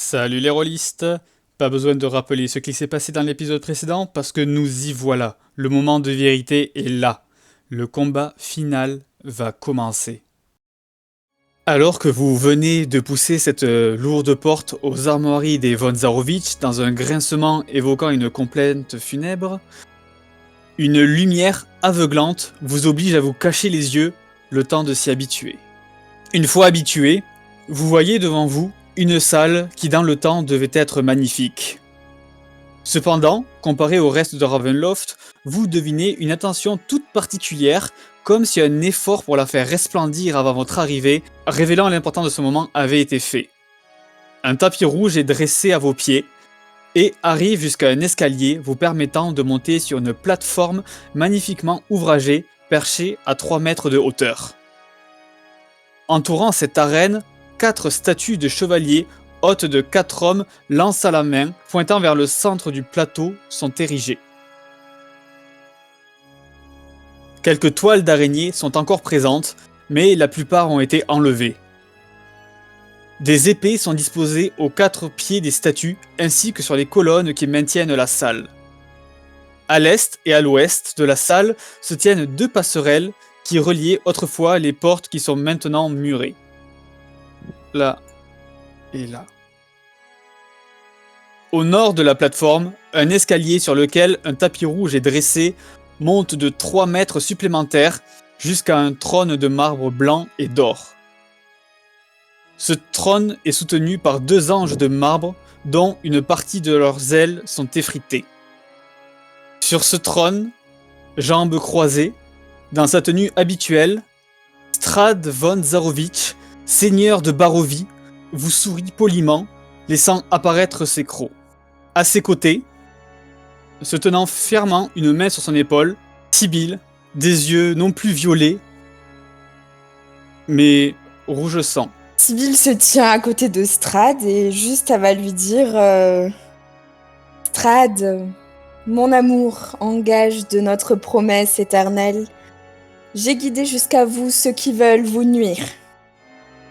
Salut les rôlistes! Pas besoin de rappeler ce qui s'est passé dans l'épisode précédent parce que nous y voilà. Le moment de vérité est là. Le combat final va commencer. Alors que vous venez de pousser cette lourde porte aux armoiries des von Zarovitch dans un grincement évoquant une complainte funèbre, une lumière aveuglante vous oblige à vous cacher les yeux le temps de s'y habituer. Une fois habitué, vous voyez devant vous une salle qui dans le temps devait être magnifique. Cependant, comparé au reste de Ravenloft, vous devinez une attention toute particulière, comme si un effort pour la faire resplendir avant votre arrivée, révélant l'importance de ce moment, avait été fait. Un tapis rouge est dressé à vos pieds, et arrive jusqu'à un escalier vous permettant de monter sur une plateforme magnifiquement ouvragée, perchée à 3 mètres de hauteur. Entourant cette arène, 4 statues de chevaliers, hôtes de 4 hommes, lance à la main, pointant vers le centre du plateau, sont érigées. Quelques toiles d'araignées sont encore présentes, mais la plupart ont été enlevées. Des épées sont disposées aux 4 pieds des statues, ainsi que sur les colonnes qui maintiennent la salle. À l'est et à l'ouest de la salle se tiennent 2 passerelles qui reliaient autrefois les portes qui sont maintenant murées. Là et là. Au nord de la plateforme, un escalier sur lequel un tapis rouge est dressé monte de 3 mètres supplémentaires jusqu'à un trône de marbre blanc et d'or. Ce trône est soutenu par 2 anges de marbre dont une partie de leurs ailes sont effritées. Sur ce trône, jambes croisées, dans sa tenue habituelle, Strad von Zarovitch, seigneur de Barovie, vous sourit poliment, laissant apparaître ses crocs. À ses côtés, se tenant fermement une main sur son épaule, Sibylle, des yeux non plus violets, mais rouge sang. Sibylle se tient à côté de Strad et juste elle va lui dire Strad, mon amour, en gage de notre promesse éternelle, j'ai guidé jusqu'à vous ceux qui veulent vous nuire.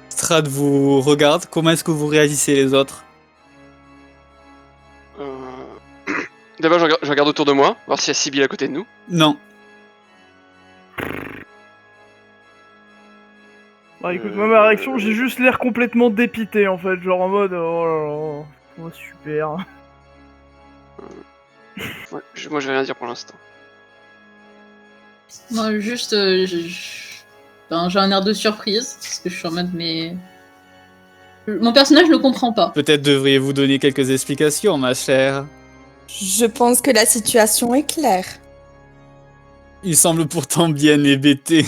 Strad vous regarde, comment est-ce que vous réagissez les autres? D'abord, je regarde autour de moi, voir s'il y a Sibylle à côté de nous. Non. Bah écoute, moi ma réaction, j'ai juste l'air complètement dépité en fait, genre en mode oh là là, oh, super. Ouais, moi je vais rien dire pour l'instant. Moi, juste, j'ai un air de surprise, parce que je suis en mode, mais... Mon personnage ne comprend pas. Peut-être devriez-vous donner quelques explications, ma chère. Je pense que la situation est claire. Il semble pourtant bien hébété.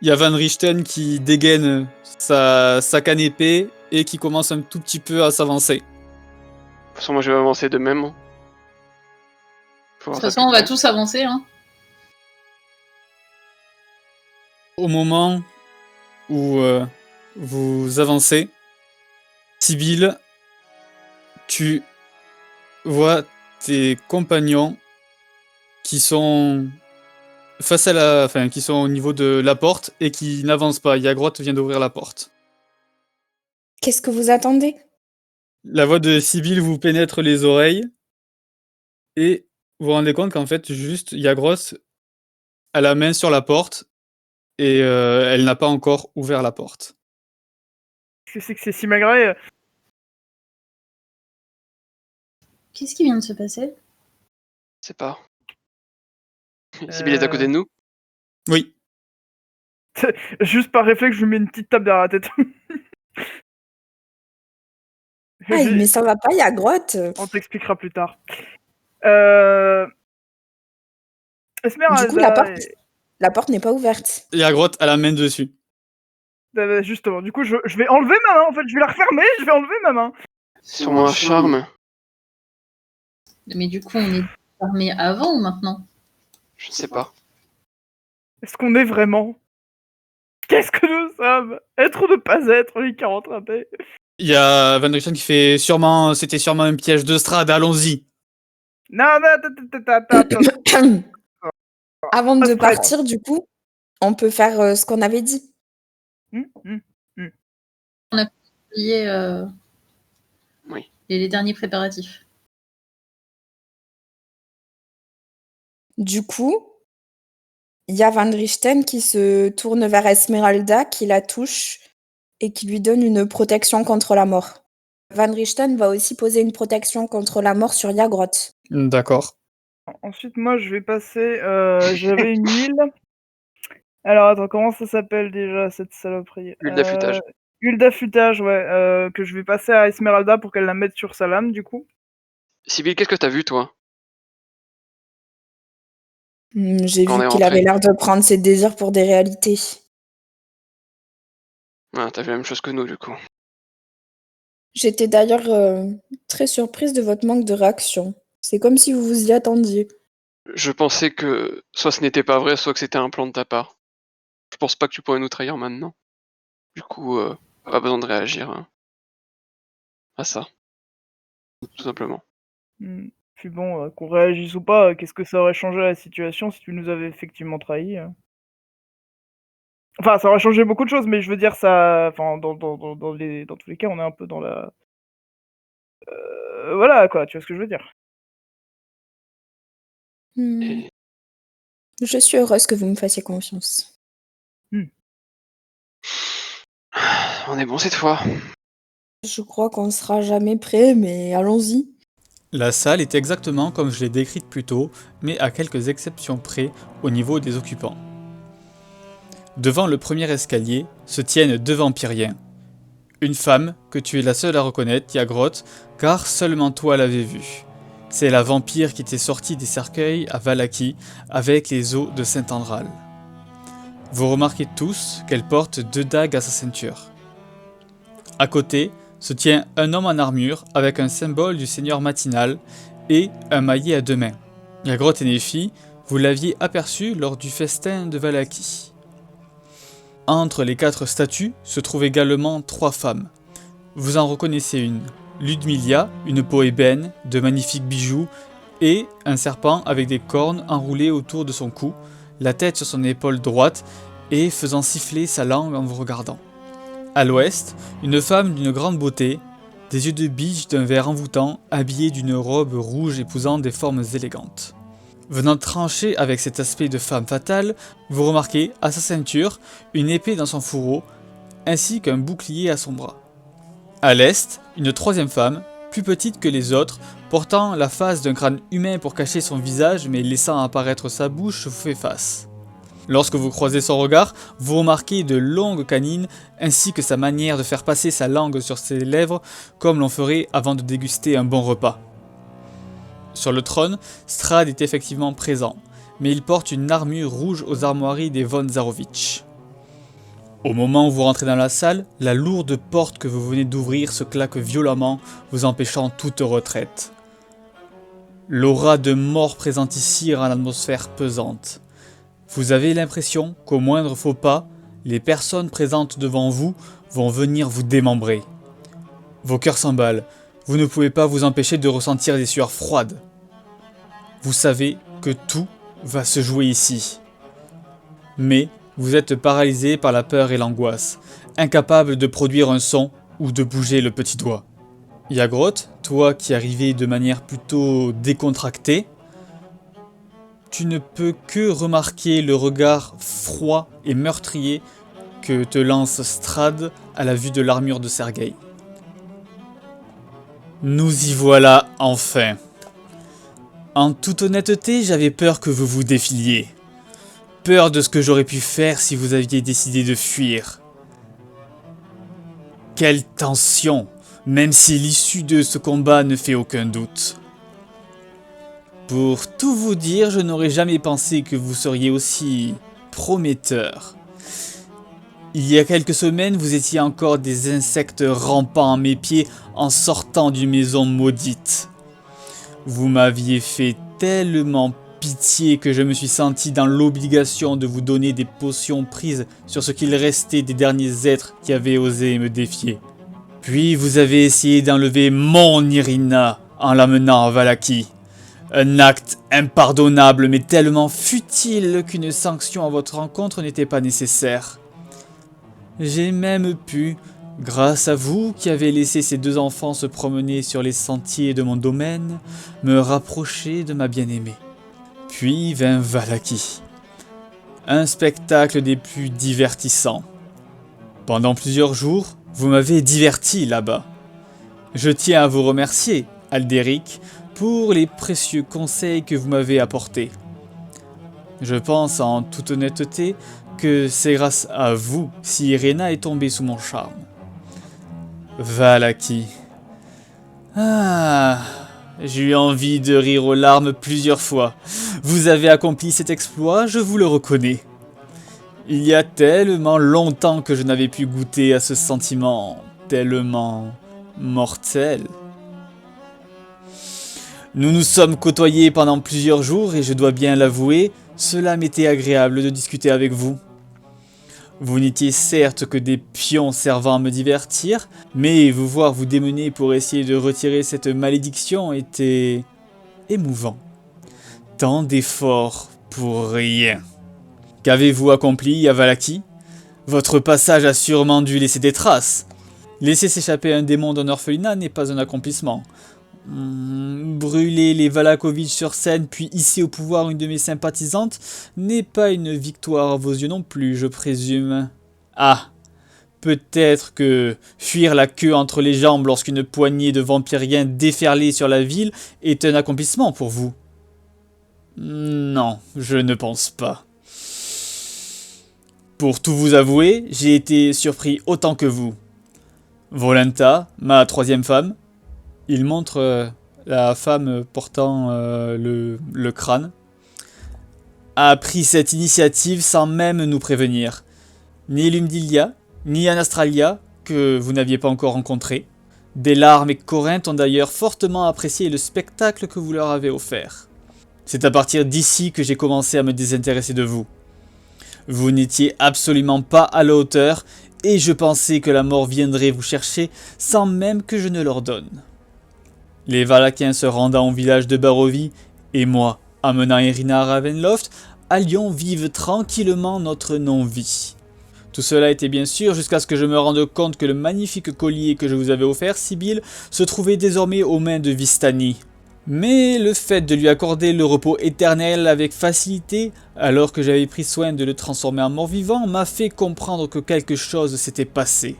Il y a Van Richten qui dégaine sa canne épée et qui commence un tout petit peu à s'avancer. De toute façon, moi je vais avancer de même. De toute façon, on va tous avancer, hein. Au moment où vous avancez, Sibylle, tu vois tes compagnons qui sont face à qui sont au niveau de la porte et qui n'avancent pas. Yagrotte vient d'ouvrir la porte. Qu'est-ce que vous attendez? La voix de Sibylle vous pénètre les oreilles et vous vous rendez compte qu'en fait, juste Yagros a la main sur la porte et elle n'a pas encore ouvert la porte. Qu'est-ce que c'est si malgré Qu'est-ce qui vient de se passer? Je sais pas. Sibylle est à côté de nous? Oui. Juste par réflexe, je lui mets une petite tape derrière la tête. Aïe, mais ça va pas, il y a grotte. On t'expliquera plus tard. Esmeralda, Du coup, la porte n'est pas ouverte. Yagrotte a la main dessus. Justement, du coup, je vais enlever ma main en fait, je vais la refermer, je vais enlever ma main. C'est sûrement un charme. Mais du coup, on est armé avant ou maintenant? Je ne sais pas. Est-ce qu'on est vraiment? Qu'est-ce que nous sommes? Être ou ne pas être, les 40 ratés. Il y a Van Richten qui fait c'était sûrement un piège de Strad, allons-y. Non, Avant de partir, du coup, on peut faire ce qu'on avait dit. On a oublié Oui. Et les derniers préparatifs. Du coup, il y a Van Richten qui se tourne vers Esmeralda, qui la touche et qui lui donne une protection contre la mort. Van Richten va aussi poser une protection contre la mort sur Yagroth. D'accord. Ensuite, moi, je vais passer. J'avais une huile. Alors, attends, comment ça s'appelle déjà cette saloperie? Huile d'affûtage. Huile d'affûtage, ouais, que je vais passer à Esmeralda pour qu'elle la mette sur sa lame, du coup. Sibyl, qu'est-ce que t'as vu, toi, J'ai quand on vu est qu'il avait rentré? l'air de prendre ses désirs pour des réalités. Ah, t'as vu la même chose que nous, du coup. J'étais d'ailleurs très surprise de votre manque de réaction. C'est comme si vous vous y attendiez. Je pensais que soit ce n'était pas vrai, soit que c'était un plan de ta part. Je pense pas que tu pourrais nous trahir maintenant. Du coup, pas besoin de réagir hein, à ça, tout simplement. Puis bon, qu'on réagisse ou pas, qu'est-ce que ça aurait changé la situation si tu nous avais effectivement trahis? Enfin, ça aurait changé beaucoup de choses, mais je veux dire, ça. Enfin, dans tous les cas, on est un peu dans la. Voilà, quoi, tu vois ce que je veux dire. Et Je suis heureuse que vous me fassiez confiance. on est bon cette fois. Je crois qu'on ne sera jamais prêt, mais allons-y. La salle est exactement comme je l'ai décrite plus tôt, mais à quelques exceptions près au niveau des occupants. Devant le premier escalier se tiennent deux vampiriens. Une femme, que tu es la seule à reconnaître, Yagroth, car seulement toi l'avais vue. C'est la vampire qui était sortie des cercueils à Vallaki avec les os de Saint-Andral. Vous remarquez tous qu'elle porte deux dagues à sa ceinture. À côté se tient un homme en armure avec un symbole du seigneur matinal et un maillet à deux mains. Yagroth et Nephi, vous l'aviez aperçu lors du festin de Vallaki. Entre les quatre statues se trouvent également trois femmes. Vous en reconnaissez une, Ludmilla, une peau ébène, de magnifiques bijoux, et un serpent avec des cornes enroulées autour de son cou, la tête sur son épaule droite et faisant siffler sa langue en vous regardant. À l'ouest, une femme d'une grande beauté, des yeux de biche d'un vert envoûtant, habillée d'une robe rouge épousant des formes élégantes. Venant trancher avec cet aspect de femme fatale, vous remarquez à sa ceinture une épée dans son fourreau, ainsi qu'un bouclier à son bras. À l'est, une troisième femme, plus petite que les autres, portant la face d'un crâne humain pour cacher son visage mais laissant apparaître sa bouche, vous fait face. Lorsque vous croisez son regard, vous remarquez de longues canines ainsi que sa manière de faire passer sa langue sur ses lèvres comme l'on ferait avant de déguster un bon repas. Sur le trône, Strahd est effectivement présent, mais il porte une armure rouge aux armoiries des von Zarovich. Au moment où vous rentrez dans la salle, la lourde porte que vous venez d'ouvrir se claque violemment, vous empêchant toute retraite. L'aura de mort présente ici rend l'atmosphère pesante. Vous avez l'impression qu'au moindre faux pas, les personnes présentes devant vous vont venir vous démembrer. Vos cœurs s'emballent, vous ne pouvez pas vous empêcher de ressentir des sueurs froides. Vous savez que tout va se jouer ici. Mais vous êtes paralysé par la peur et l'angoisse, incapable de produire un son ou de bouger le petit doigt. Yagroth, toi qui arrivais de manière plutôt décontractée, tu ne peux que remarquer le regard froid et meurtrier que te lance Strahd à la vue de l'armure de Sergei. Nous y voilà enfin. En toute honnêteté, j'avais peur que vous vous défiliez. Peur de ce que j'aurais pu faire si vous aviez décidé de fuir. Quelle tension, même si l'issue de ce combat ne fait aucun doute. Pour tout vous dire, je n'aurais jamais pensé que vous seriez aussi prometteur. Il y a quelques semaines, vous étiez encore des insectes rampant à mes pieds en sortant d'une maison maudite. Vous m'aviez fait tellement pitié que je me suis senti dans l'obligation de vous donner des potions prises sur ce qu'il restait des derniers êtres qui avaient osé me défier. Puis vous avez essayé d'enlever mon Irina en l'amenant à Vallaki. Un acte impardonnable mais tellement futile qu'une sanction à votre encontre n'était pas nécessaire. J'ai même pu, Grâce à vous qui avez laissé ces 2 enfants se promener sur les sentiers de mon domaine, me rapprocher de ma bien-aimée. Puis vint Vallaki. Un spectacle des plus divertissants. Pendant plusieurs jours, vous m'avez diverti là-bas. Je tiens à vous remercier, Aldéric, pour les précieux conseils que vous m'avez apportés. Je pense en toute honnêteté que c'est grâce à vous si Iréna est tombée sous mon charme. Vallaki. Ah, j'ai eu envie de rire aux larmes plusieurs fois. Vous avez accompli cet exploit, je vous le reconnais. Il y a tellement longtemps que je n'avais pu goûter à ce sentiment tellement mortel. Nous nous sommes côtoyés pendant plusieurs jours et je dois bien l'avouer, cela m'était agréable de discuter avec vous. Vous n'étiez certes que des pions servant à me divertir, mais vous voir vous démener pour essayer de retirer cette malédiction était émouvant. Tant d'efforts pour rien. Qu'avez-vous accompli à Vallaki? Votre passage a sûrement dû laisser des traces. Laisser s'échapper un démon d'un orphelinat n'est pas un accomplissement. Brûler les Valakovitch sur scène puis hisser au pouvoir une de mes sympathisantes n'est pas une victoire à vos yeux non plus, je présume. Ah, peut-être que fuir la queue entre les jambes lorsqu'une poignée de vampiriens déferlait sur la ville est un accomplissement pour vous. Non, je ne pense pas. Pour tout vous avouer, j'ai été surpris autant que vous. Volenta, ma 3e femme, il montre la femme portant le crâne, a pris cette initiative sans même nous prévenir. Ni Lumdilia, ni Anastralia, que vous n'aviez pas encore rencontré. Des larmes et Corinthe ont d'ailleurs fortement apprécié le spectacle que vous leur avez offert. C'est à partir d'ici que j'ai commencé à me désintéresser de vous. Vous n'étiez absolument pas à la hauteur et je pensais que la mort viendrait vous chercher sans même que je ne l'ordonne. Les Valakiens se rendant au village de Barovie et moi, amenant Iréna à Ravenloft, allions vivre tranquillement notre non-vie. Tout cela était bien sûr jusqu'à ce que je me rende compte que le magnifique collier que je vous avais offert, Sibylle, se trouvait désormais aux mains de Vistani. Mais le fait de lui accorder le repos éternel avec facilité, alors que j'avais pris soin de le transformer en mort-vivant, m'a fait comprendre que quelque chose s'était passé.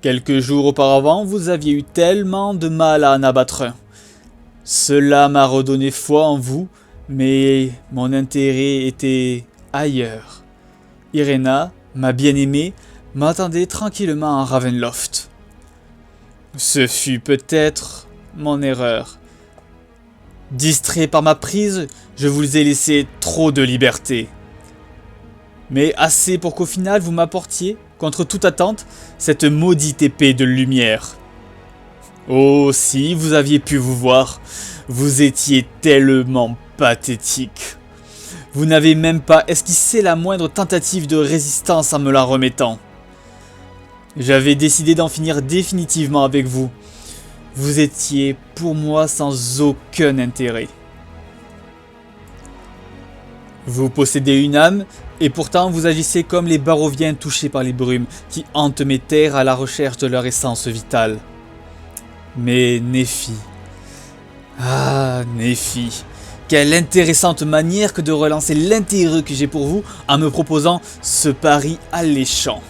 Quelques jours auparavant, vous aviez eu tellement de mal à en abattre un. Cela m'a redonné foi en vous, mais mon intérêt était ailleurs. Iréna, ma bien-aimée, m'attendait tranquillement à Ravenloft. Ce fut peut-être mon erreur. Distrait par ma prise, je vous ai laissé trop de liberté. Mais assez pour qu'au final vous m'apportiez, contre toute attente, cette maudite épée de lumière. Oh, si vous aviez pu vous voir, vous étiez tellement pathétique. Vous n'avez même pas esquissé la moindre tentative de résistance en me la remettant. J'avais décidé d'en finir définitivement avec vous. Vous étiez pour moi sans aucun intérêt. Vous possédez une âme, et pourtant vous agissez comme les Baroviens touchés par les brumes qui hantent mes terres à la recherche de leur essence vitale. Mais Néphi... Ah, Néphi... Quelle intéressante manière que de relancer l'intérêt que j'ai pour vous en me proposant ce pari alléchant.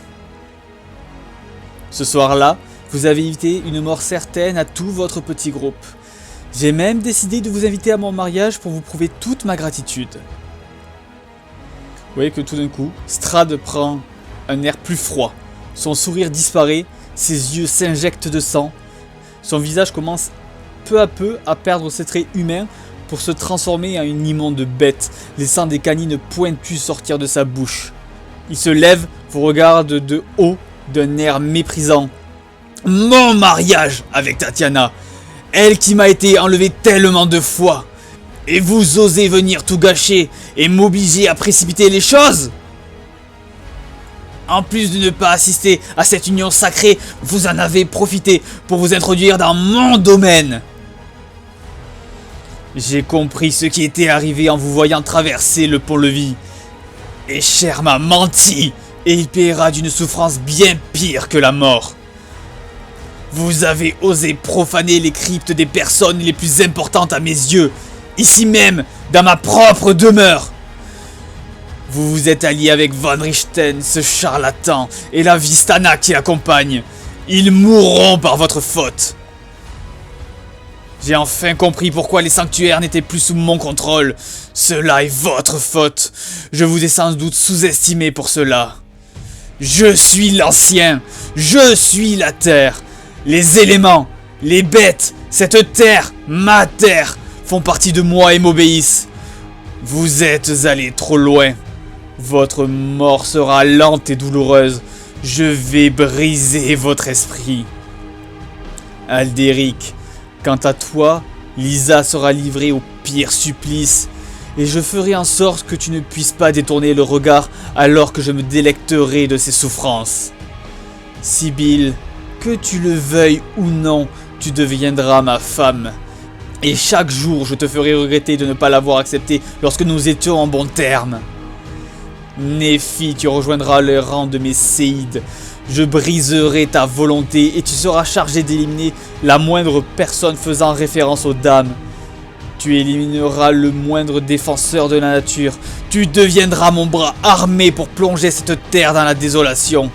Ce soir-là, vous avez évité une mort certaine à tout votre petit groupe. J'ai même décidé de vous inviter à mon mariage pour vous prouver toute ma gratitude. Vous voyez que tout d'un coup, Strahd prend un air plus froid. Son sourire disparaît, ses yeux s'injectent de sang. Son visage commence peu à peu à perdre ses traits humains pour se transformer en une immonde bête, laissant des canines pointues sortir de sa bouche. Il se lève, vous regarde de haut, d'un air méprisant. « Mon mariage avec Tatiana, elle qui m'a été enlevée tellement de fois, et vous osez venir tout gâcher et m'obliger à précipiter les choses ? En plus de ne pas assister à cette union sacrée, vous en avez profité pour vous introduire dans mon domaine. J'ai compris ce qui était arrivé en vous voyant traverser le pont-levis. Et Cher m'a menti, et il paiera d'une souffrance bien pire que la mort. Vous avez osé profaner les cryptes des personnes les plus importantes à mes yeux, ici même, dans ma propre demeure. Vous vous êtes allié avec Van Richten, ce charlatan, et la Vistana qui l'accompagne. Ils mourront par votre faute. J'ai enfin compris pourquoi les sanctuaires n'étaient plus sous mon contrôle. Cela est votre faute. Je vous ai sans doute sous-estimé pour cela. Je suis l'ancien. Je suis la terre. Les éléments, les bêtes, cette terre, ma terre, font partie de moi et m'obéissent. Vous êtes allés trop loin. Votre mort sera lente et douloureuse. Je vais briser votre esprit. Aldéric, quant à toi, Lisa sera livrée au pire supplice, et je ferai en sorte que tu ne puisses pas détourner le regard alors que je me délecterai de ses souffrances. Sibylle, que tu le veuilles ou non, tu deviendras ma femme. Et chaque jour, je te ferai regretter de ne pas l'avoir accepté lorsque nous étions en bons termes. Néphi, tu rejoindras les rangs de mes séides. Je briserai ta volonté et tu seras chargé d'éliminer la moindre personne faisant référence aux dames. Tu élimineras le moindre défenseur de la nature. Tu deviendras mon bras armé pour plonger cette terre dans la désolation.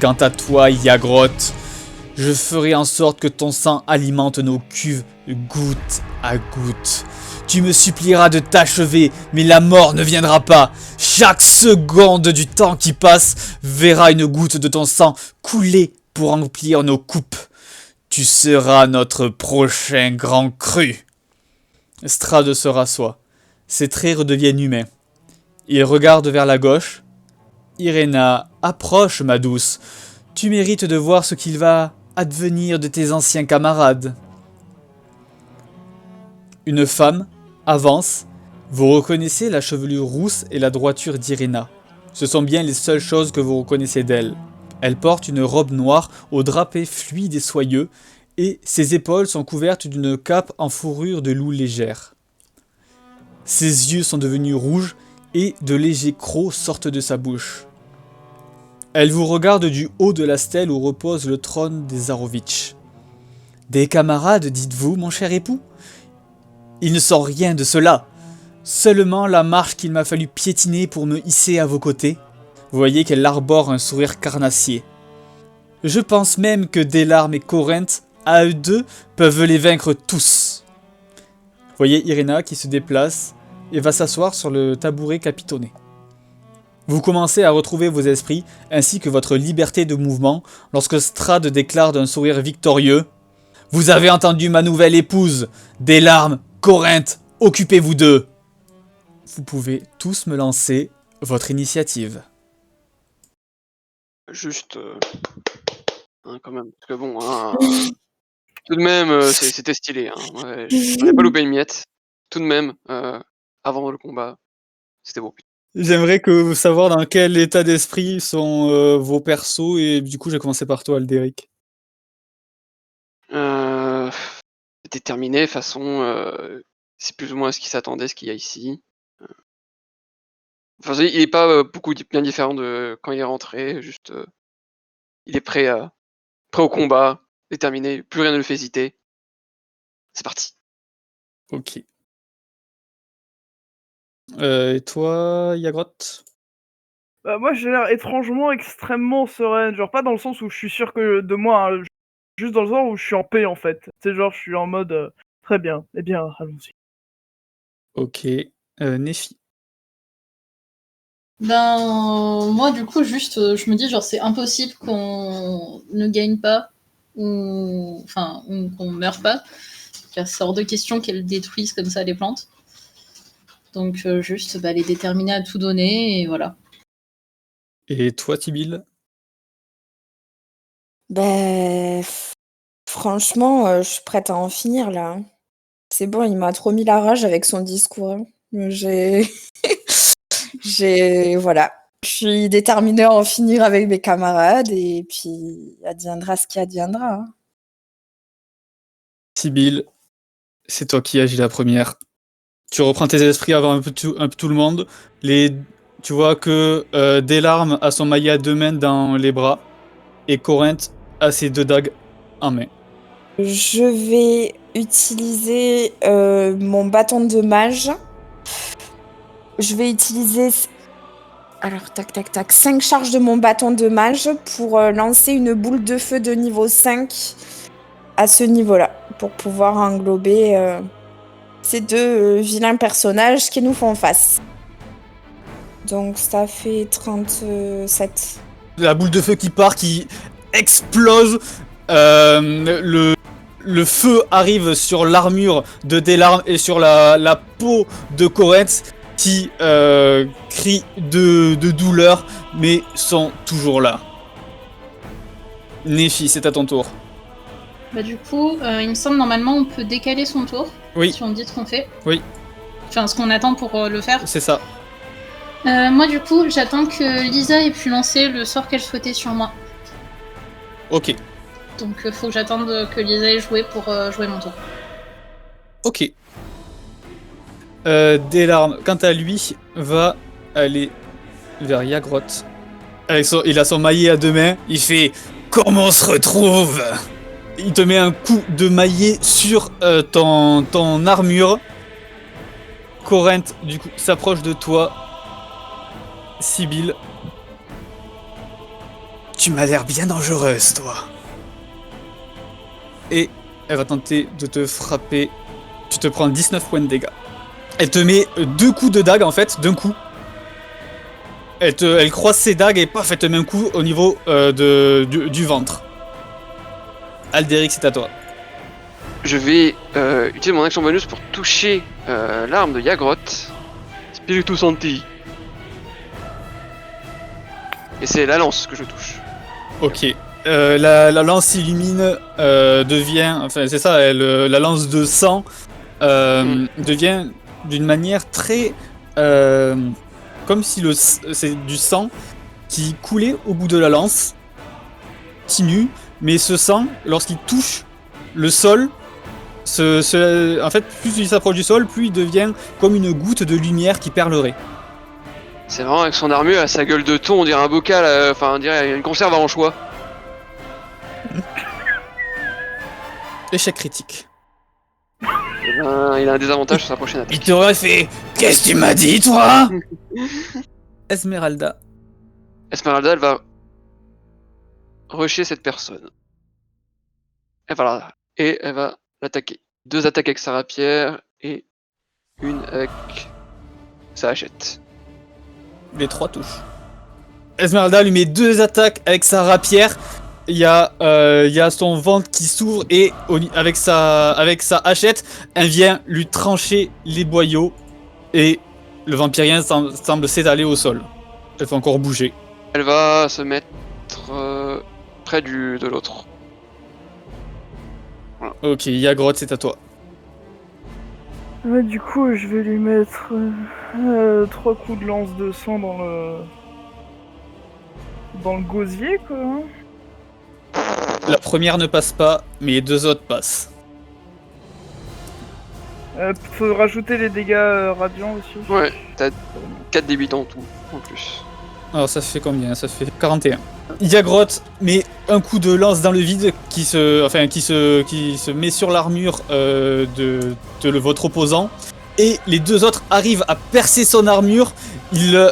Quant à toi, Yagrotte, je ferai en sorte que ton sang alimente nos cuves goutte à goutte. Tu me supplieras de t'achever, mais la mort ne viendra pas. Chaque seconde du temps qui passe verra une goutte de ton sang couler pour remplir nos coupes. Tu seras notre prochain grand cru. Strade se rassoit. Ses traits redeviennent humains. Il regarde vers la gauche. Iréna, approche, ma douce. Tu mérites de voir ce qu'il va advenir de tes anciens camarades. Une femme avance. Vous reconnaissez la chevelure rousse et la droiture d'Iréna. Ce sont bien les seules choses que vous reconnaissez d'elle. Elle porte une robe noire aux drapés fluides et soyeux, et ses épaules sont couvertes d'une cape en fourrure de loup légère. Ses yeux sont devenus rouges et de légers crocs sortent de sa bouche. Elle vous regarde du haut de la stèle où repose le trône des Zarovitch. Des camarades, dites-vous, mon cher époux ? Il ne sort rien de cela. Seulement la marche qu'il m'a fallu piétiner pour me hisser à vos côtés. Vous voyez qu'elle arbore un sourire carnassier. Je pense même que Délarme et Corinthe, à eux deux, peuvent les vaincre tous. Vous voyez Iréna qui se déplace et va s'asseoir sur le tabouret capitonné. Vous commencez à retrouver vos esprits ainsi que votre liberté de mouvement lorsque Strade déclare d'un sourire victorieux « Vous avez entendu ma nouvelle épouse, Délarme, Corinthe, occupez-vous d'eux !» Vous pouvez tous me lancer votre initiative. Juste... quand même, parce que bon, tout de même, c'était stylé. Ouais, j'en ai pas loupé une miette. Tout de même, avant le combat, c'était beau. J'aimerais que savoir dans quel état d'esprit sont vos persos, et du coup, j'ai commencé par toi, Aldéric. Déterminé, de toute façon, c'est plus ou moins ce qu'il s'attendait, ce qu'il y a ici. Enfin, il est pas beaucoup bien différent de quand il est rentré, juste il est prêt au combat, déterminé, plus rien ne le fait hésiter. C'est parti. Ok. Et toi, Yagrotte ? Moi, j'ai l'air étrangement extrêmement sereine. Genre, pas dans le sens où je suis sûr que de moi, hein, juste dans le sens où je suis en paix, en fait. C'est genre, je suis en mode très bien. Eh bien, allons-y. Ok. Néphi. Ben, moi, du coup, juste, je me dis, genre, c'est impossible qu'on ne gagne pas, ou qu'on meure pas. Car c'est hors de question qu'elles détruisent comme ça les plantes. Donc, juste, les déterminer à tout donner, et voilà. Et toi, Sibylle ? Franchement, je suis prête à en finir, là. C'est bon, il m'a trop mis la rage avec son discours, hein. Voilà. Je suis déterminée à en finir avec mes camarades et puis adviendra ce qui adviendra, hein. Sibylle, c'est toi qui agis la première. Tu reprends tes esprits avant un peu tout le monde. Tu vois que Délarme a son maillet à 2 mains dans les bras et Corinthe a ses 2 dagues en main. Je vais utiliser mon bâton de mage. Je vais utiliser... Alors, tac, 5 charges de mon bâton de mage pour lancer une boule de feu de niveau 5 à ce niveau-là, pour pouvoir englober ces 2 vilains personnages qui nous font face. Donc, ça fait 37. La boule de feu qui part, qui explose. Le feu arrive sur l'armure de Delarme et sur la peau de Corinth qui crient de douleur, mais sont toujours là. Nephi, c'est à ton tour. Bah du coup, il me semble normalement on peut décaler son tour. Oui. Si on dit ce qu'on fait. Oui. Enfin, ce qu'on attend pour le faire. C'est ça. Moi du coup, j'attends que Lisa ait pu lancer le sort qu'elle souhaitait sur moi. Ok. Donc faut que j'attende que Lisa ait joué pour jouer mon tour. Ok. Delarme, quant à lui, va aller vers Yagroth. Il a son maillet à 2 mains. Il fait « Comment on se retrouve ?» Il te met un coup de maillet sur ton armure. Corinth, du coup, s'approche de toi. Sibylle. Tu m'as l'air bien dangereuse, toi. Et elle va tenter de te frapper. Tu te prends 19 points de dégâts. Elle te met 2 coups de dague, en fait, d'un coup. Elle croise ses dagues et paf, elle te met un coup au niveau du ventre. Aldéric, c'est à toi. Je vais utiliser mon action bonus pour toucher l'arme de Yagroth. Spiritus Santi. Et c'est la lance que je touche. Ok. La lance illumine devient... Enfin, c'est ça, la lance de sang devient d'une manière très... comme si c'est du sang qui coulait au bout de la lance. Continue. Mais ce sang, lorsqu'il touche le sol, en fait, plus il s'approche du sol, plus il devient comme une goutte de lumière qui perlerait. C'est vraiment avec son armure, à sa gueule de thon, on dirait un bocal, on dirait une conserve à anchois. Échec critique. Il a un désavantage sur sa prochaine attaque. Il te aurait fait « Qu'est-ce que tu m'as dit, toi ?» Esmeralda. Esmeralda, elle va rusher cette personne. Et elle va l'attaquer. 2 attaques avec sa rapière et une avec sa hachette. Les 3 touches. Esmeralda lui met 2 attaques avec sa rapière. Il y a son ventre qui s'ouvre et avec sa hachette, elle vient lui trancher les boyaux et le vampirien semble s'étaler au sol. Elle fait encore bouger. Elle va se mettre près de l'autre. Voilà. Ok, Yagroth, c'est à toi. Ouais, du coup, je vais lui mettre 3 coups de lance de sang dans le gosier, quoi. La première ne passe pas, mais les 2 autres passent. Faut rajouter les dégâts radiants aussi. Ouais, t'as 4 débits en tout, en plus. Alors ça fait combien? Ça fait 41. Yagroth met un coup de lance dans le vide qui se met sur l'armure de votre opposant. Et les 2 autres arrivent à percer son armure. Les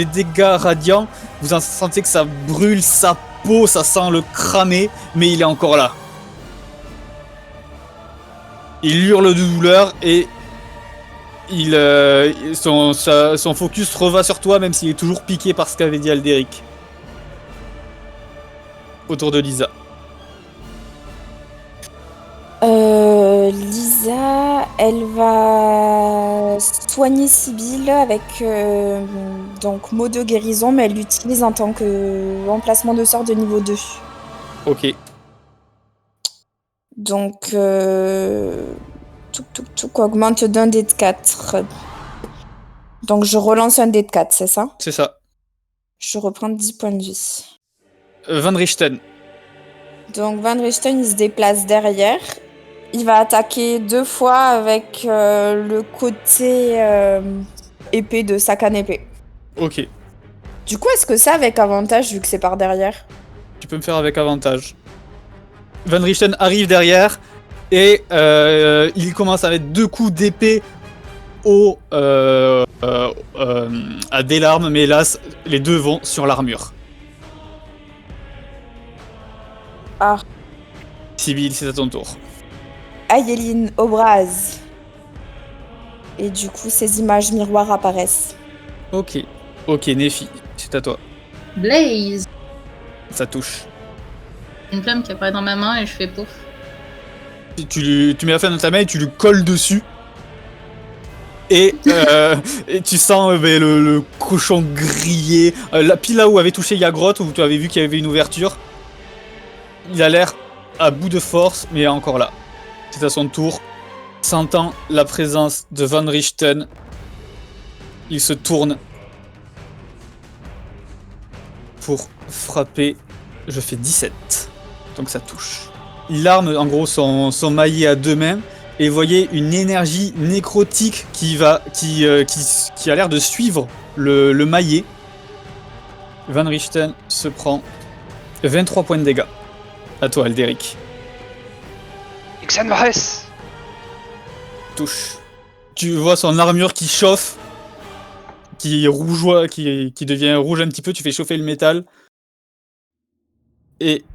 dégâts radiants, vous en sentez que ça brûle sa peau, ça sent le cramer, mais il est encore là. Il hurle de douleur et son focus reva sur toi, même s'il est toujours piqué par ce qu'avait dit Aldéric. Autour de Lisa. Lisa, elle va soigner Sibylle avec donc mot de guérison, mais elle l'utilise en tant que remplacement de sort de niveau 2. Ok. Donc, augmente d'un dé de 4. Donc, je relance un dé de 4, c'est ça? C'est ça. Je reprends 10 points de vie. Van Richten. Donc, Van Richten, il se déplace derrière. Il va attaquer 2 fois avec le côté épée de sa canne épée. Ok. Du coup, est-ce que c'est avec avantage vu que c'est par derrière? Tu peux me faire avec avantage. Van Richten arrive derrière et il commence à mettre 2 coups d'épée à Delarme, mais hélas, les 2 vont sur l'armure. Ah. Sibyl, c'est à ton tour. Ayeline Obraz. Et du coup, ces images miroirs apparaissent. Ok, Nephi, c'est à toi. Blaze. Ça touche. Une flamme qui apparaît dans ma main et je fais pouf. Tu mets la flamme dans ta main et tu lui colles dessus. Et tu sens le cochon grillé. Pile là où avait touché Yagrotte, où tu avais vu qu'il y avait une ouverture. Il a l'air à bout de force, mais il est encore là. C'est à son tour. Sentant la présence de Van Richten, il se tourne pour frapper. Je fais 17. Donc ça touche. Il arme en gros son maillet à 2 mains. Et vous voyez une énergie nécrotique qui a l'air de suivre le maillet. Van Richten se prend 23 points de dégâts. À toi, Alderic. Xanvares. Touche. Tu vois son armure qui chauffe, qui devient rouge un petit peu. Tu fais chauffer le métal. Et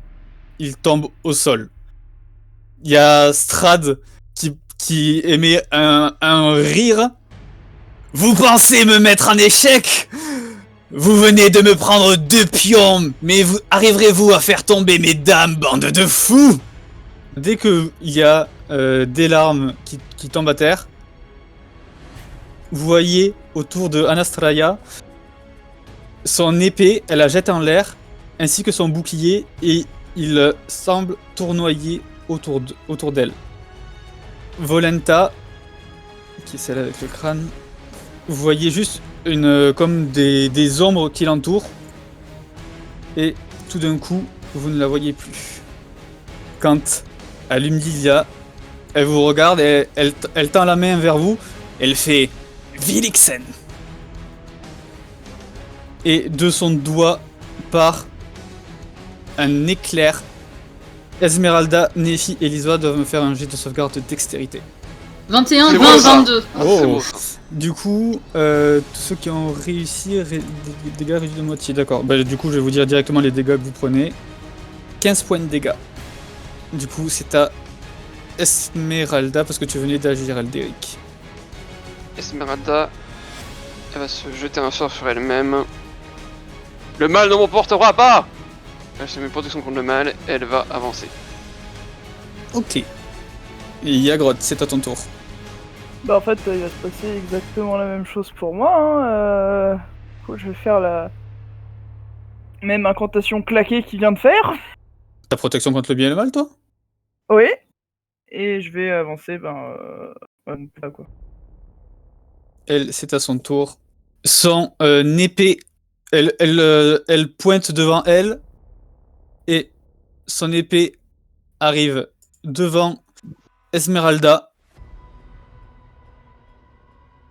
il tombe au sol. Il y a Strad qui émet un rire. Vous pensez me mettre en échec? Vous venez de me prendre 2 pions, mais arriverez-vous à faire tomber mes dames, bande de fous? Dès que il y a des larmes qui tombent à terre, vous voyez autour de Anastraya son épée, elle la jette en l'air, ainsi que son bouclier, et il semble tournoyer autour d'elle. Volenta, qui est celle avec le crâne, vous voyez juste comme des ombres qui l'entourent, et tout d'un coup, vous ne la voyez plus. Quand Alumdilia, elle vous regarde et elle tend la main vers vous, elle fait Vilixen. Et de son doigt part un éclair. Esmeralda, Nephi et Liswa doivent me faire un jet de sauvegarde de dextérité. 21, C'est 20, beau, ça. 22. Ah, c'est beau, ça. Du coup, tous ceux qui ont réussi, dégâts réduits de moitié, d'accord. Bah, du coup, je vais vous dire directement les dégâts que vous prenez. 15 points de dégâts. Du coup, c'est à Esmeralda, parce que tu venais d'agir, Alderic. Esmeralda, elle va se jeter un sort sur elle-même. Le mal ne m'emportera pas. Elle se met protection contre le mal, elle va avancer. Ok. Et Yagrotte, c'est à ton tour. Bah en fait, il va se passer exactement la même chose pour moi. Hein. Je vais faire la même incantation claquée qu'il vient de faire. Ta protection contre le bien et le mal, toi? Oui. Et je vais avancer, là, quoi. Elle, c'est à son tour. Son épée, elle pointe devant elle, et son épée arrive devant Esmeralda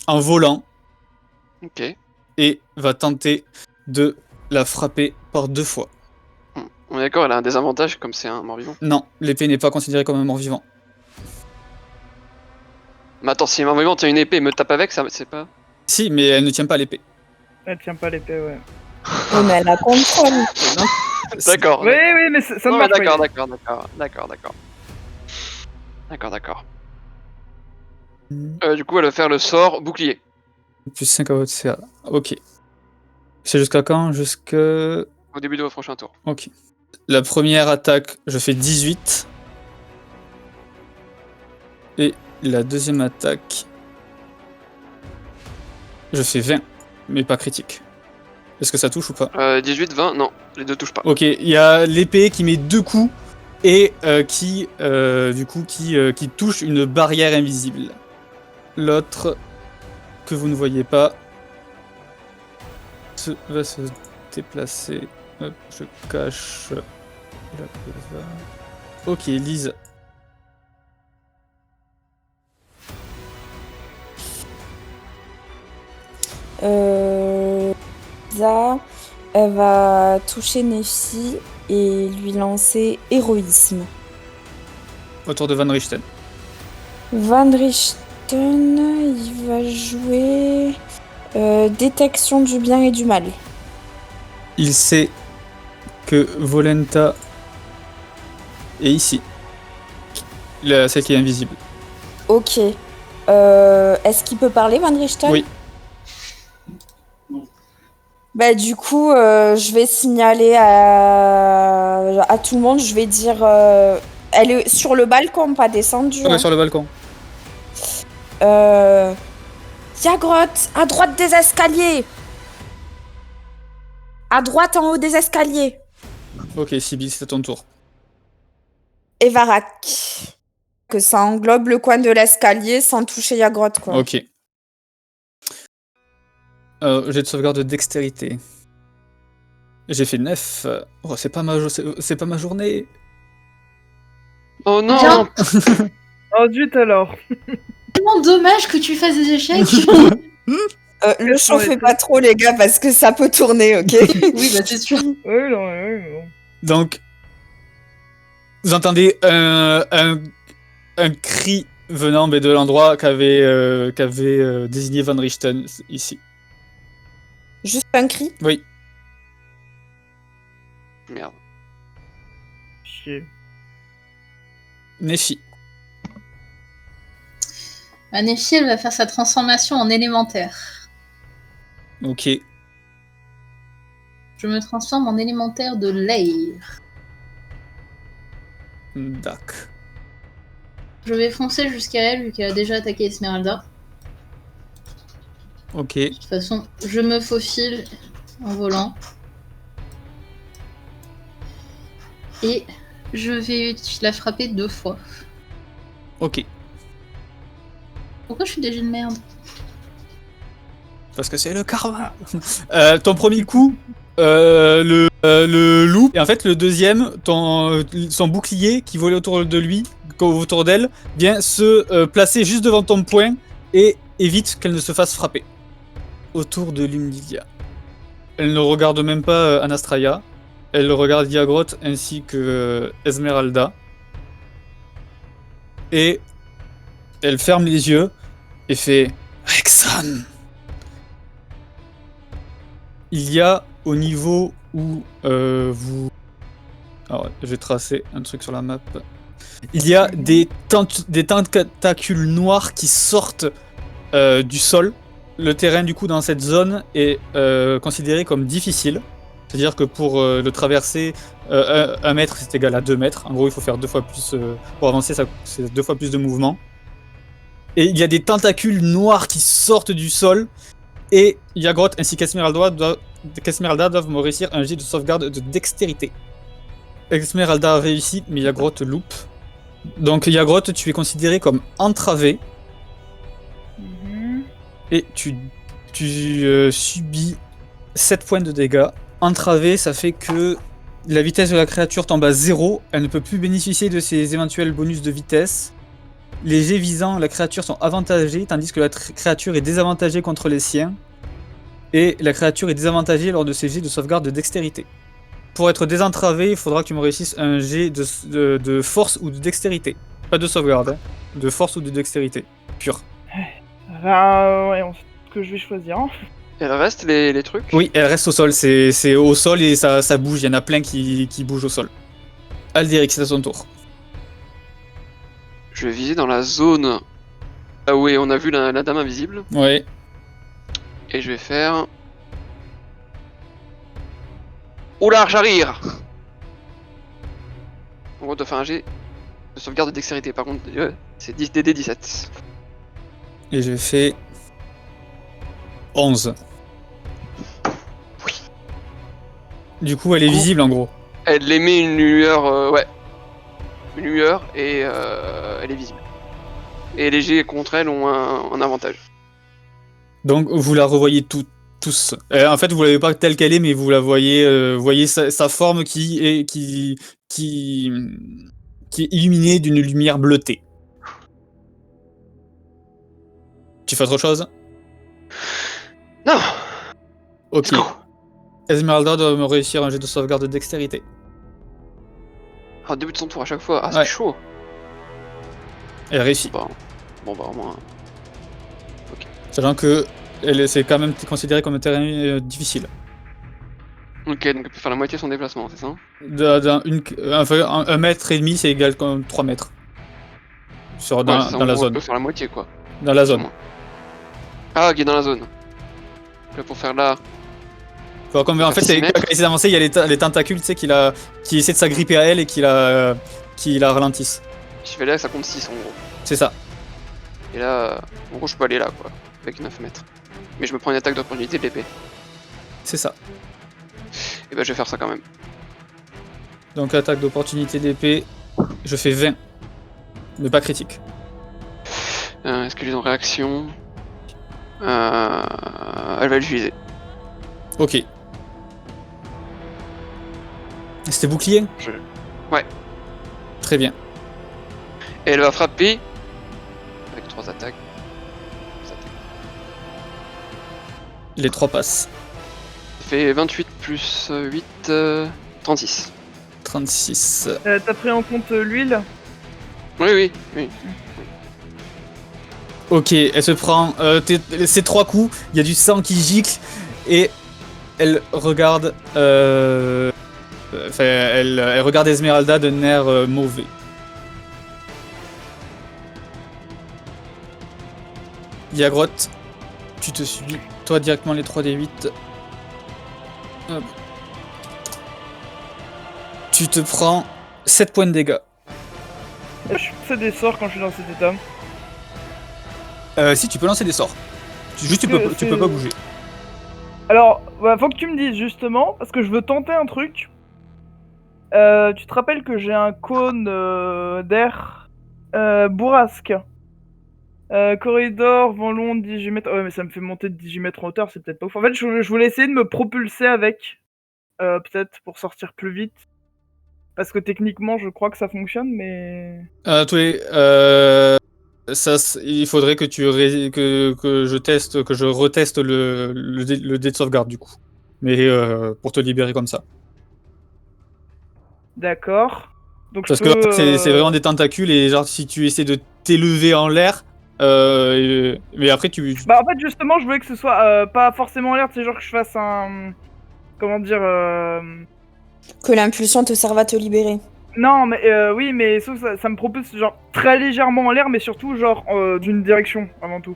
en volant Ok. et va tenter de la frapper par 2 fois. On est d'accord, elle a un désavantage comme c'est un mort-vivant. Non, l'épée n'est pas considérée comme un mort-vivant. Mais attends, si un mort-vivant tient une épée et me tape avec, ça c'est pas... Si, mais elle ne tient pas l'épée. Elle tient pas l'épée, ouais. Oui, mais elle la contrôle. Non, D'accord. Oui, mais ça ne Non, mais marche pas. D'accord. Du coup, elle va faire le sort bouclier. Plus 5 à votre CA. Ok. C'est jusqu'à quand? Au début de votre prochain tour. Ok. La première attaque, je fais 18. Et la deuxième attaque, je fais 20, mais pas critique. Est-ce que ça touche ou pas? 18, 20, non, les deux touchent pas. Ok, il y a l'épée qui met 2 coups et qui touche une barrière invisible. L'autre, que vous ne voyez pas, va se déplacer. Hop, je cache la couve. Ok, Lise. Lisa, elle va toucher Nephi et lui lancer héroïsme. Autour de Van Richten. Van Richten, il va jouer détection du bien et du mal. Il sait que Volenta est ici. Celle qui est invisible. Ok. Est-ce qu'il peut parler, Van Richten? Oui. Bah, du coup, je vais signaler à tout le monde, je vais dire... elle est sur le balcon, pas descendue. Ouais, hein. sur le balcon. Yagrotte, à droite des escaliers. À droite, en haut des escaliers. Ok, Sibyl, c'est à ton tour. Et Varak. Que ça englobe le coin de l'escalier sans toucher Yagrotte, quoi. Ok. J'ai de sauvegarde de dextérité. J'ai fait 9. Oh, c'est pas ma journée. Oh non! Bien. Oh, zut alors. Tellement dommage que tu fasses des échecs. Le chauffez pas trop, les gars, parce que ça peut tourner, ok? Oui, bah c'est sûr. Oui, non, oui, non. Donc, vous entendez un cri venant de l'endroit qu'avait désigné Van Richten ici. Juste un cri. Oui. Merde. Chier. Nephi. Nephi, elle va faire sa transformation en élémentaire. Ok. Je me transforme en élémentaire de l'air. D'accord. Je vais foncer jusqu'à elle, vu qu'elle a déjà attaqué Esmeralda. Ok. De toute façon, je me faufile en volant. Et je vais la frapper 2 fois. Ok. Pourquoi je suis déjà de merde? Parce que c'est le karma. Ton premier coup, le loup. Et en fait, le deuxième, son bouclier qui volait autour de lui, autour d'elle, vient se placer juste devant ton poing et évite qu'elle ne se fasse frapper. Autour de Lumnilia. Elle ne regarde même pas Anastraya. Elle regarde Yagrotte ainsi que Esmeralda. Et elle ferme les yeux et fait Rexon. Il y a au niveau où vous... Alors, je vais tracer un truc sur la map. Il y a des tentacules noirs qui sortent du sol. Le terrain, du coup, dans cette zone est considéré comme difficile. C'est-à-dire que pour le traverser, 1 mètre, c'est égal à 2 mètres. En gros, il faut faire 2 fois plus... pour avancer, c'est 2 fois plus de mouvement. Et il y a des tentacules noirs qui sortent du sol. Et Yagrotte ainsi qu'Esmeralda doivent me réussir un jet de sauvegarde de dextérité. Esmeralda a réussi, mais Yagrotte loupe. Donc Yagrotte, tu es considéré comme entravé. Et tu subis 7 points de dégâts. Entravé, ça fait que la vitesse de la créature tombe à 0. Elle ne peut plus bénéficier de ses éventuels bonus de vitesse. Les jets visant la créature sont avantagés, tandis que la créature est désavantagée contre les siens. Et la créature est désavantagée lors de ses jets de sauvegarde de dextérité. Pour être désentravé, il faudra que tu me réussisses un jet de force ou de dextérité. Pas de sauvegarde, hein. De force ou de dextérité. Pure. Ouais, on sait ce que je vais choisir. Hein. Et le reste, les trucs? Oui, elle reste au sol. C'est au sol et ça bouge. Il y en a plein qui bougent au sol. Aldéric, c'est à son tour. Je vais viser dans la zone là où on a vu la dame invisible. Ouais. Et je vais faire... Oula, j'arrive! On va te faire un jet de sauvegarde de dextérité. Par contre, c'est 10 DD 17. Et je fais 11. Oui. Du coup, elle est visible en gros. Elle émet une lueur, ouais. Une lueur et elle est visible. Et les jets contre elle ont un avantage. Donc vous la revoyez tous. En fait, vous l'avez pas telle qu'elle est, mais vous la voyez, voyez sa forme qui est illuminée d'une lumière bleutée. Tu fais autre chose? Non! Ok. Let's go. Esmeralda doit me réussir un jet de sauvegarde de dextérité. au début de son tour à chaque fois. Ah, Ouais. c'est chaud. Elle réussit. Bon, bah au moins. Sachant que c'est quand même considéré comme un terrain difficile. Ok, donc elle peut faire la moitié de son déplacement, c'est ça? Un mètre et demi, c'est égal à 3 mètres. Ouais, Dans c'est ça, en la gros, elle zone. peut faire la moitié, quoi. Dans la Plus ou zone. moins. Ah, ok, dans la zone. Là, pour faire là. En fait, 6 mètres. quand il s'est avancé, il y a les tentacules, tu sais, qui essaient de s'agripper à elle et qui la ralentissent. Si je fais là, ça compte 6 en gros. C'est ça. Et là, en gros, je peux aller là, quoi. Avec 9 mètres. Mais je me prends une attaque d'opportunité de l'épée. C'est ça. Et bah, je vais faire ça quand même. Donc, attaque d'opportunité d'épée, je fais 20. Mais pas critique. Est-ce qu'elle est en réaction? Elle va l'utiliser. Ok. C'était bouclier? Ouais. Très bien. Et elle va frapper. Avec 3 attaques. Les 3 passent. Ça fait 28 plus 8, 36. 36. T'as pris en compte l'huile? Oui. Ok, elle se prend ces 3 coups, il y a du sang qui gicle et elle regarde elle regarde Esmeralda d'un air mauvais. Yagrotte, tu te subis toi directement les 3d8. Hop. Tu te prends 7 points de dégâts. Je fais des sorts quand je suis dans cet état. Si tu peux lancer des sorts. Tu peux pas bouger. Alors, bah, faut que tu me dises justement, parce que je veux tenter un truc. Tu te rappelles que j'ai un cône d'air bourrasque. Corridor, vent long, 18 mètres. Ouais, mais ça me fait monter de 18 mètres en hauteur, c'est peut-être pas ouf. En fait, je voulais essayer de me propulser avec. Peut-être pour sortir plus vite. Parce que techniquement, je crois que ça fonctionne, mais. Il faudrait que je reteste le dé de sauvegarde du coup. Mais pour te libérer comme ça. D'accord. Donc Parce je que peux. en fait, c'est vraiment des tentacules et genre si tu essaies de t'élever en l'air, mais après tu. Bah en fait justement je voulais que ce soit pas forcément en l'air, c'est genre que je fasse un... Comment dire Que l'impulsion te serve à te libérer. Non mais oui mais sauf que ça me propulse genre très légèrement en l'air mais surtout genre d'une direction avant tout.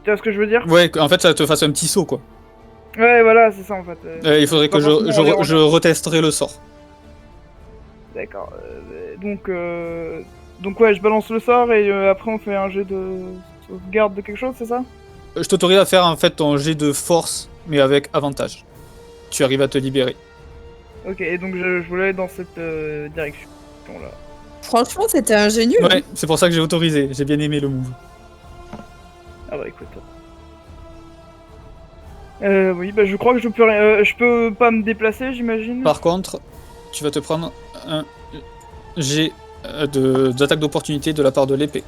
Tu vois ce que je veux dire? Ouais, en fait ça te fasse un petit saut quoi. Ouais voilà c'est ça en fait. Il faudrait que je retesterai le sort. D'accord. Donc ouais je balance le sort et après on fait un jet de sauvegarde de quelque chose c'est ça? Je t'autorise à faire en fait ton jet de force mais avec avantage. Tu arrives à te libérer. Ok et donc je voulais aller dans cette direction là. Franchement, c'était ingénieux. Ouais, c'est pour ça que j'ai autorisé. J'ai bien aimé le move. Ah bah écoute. Oui, bah je crois que je peux pas me déplacer, j'imagine. Par contre, tu vas te prendre un jet d'attaque d'opportunité de la part de l'épée.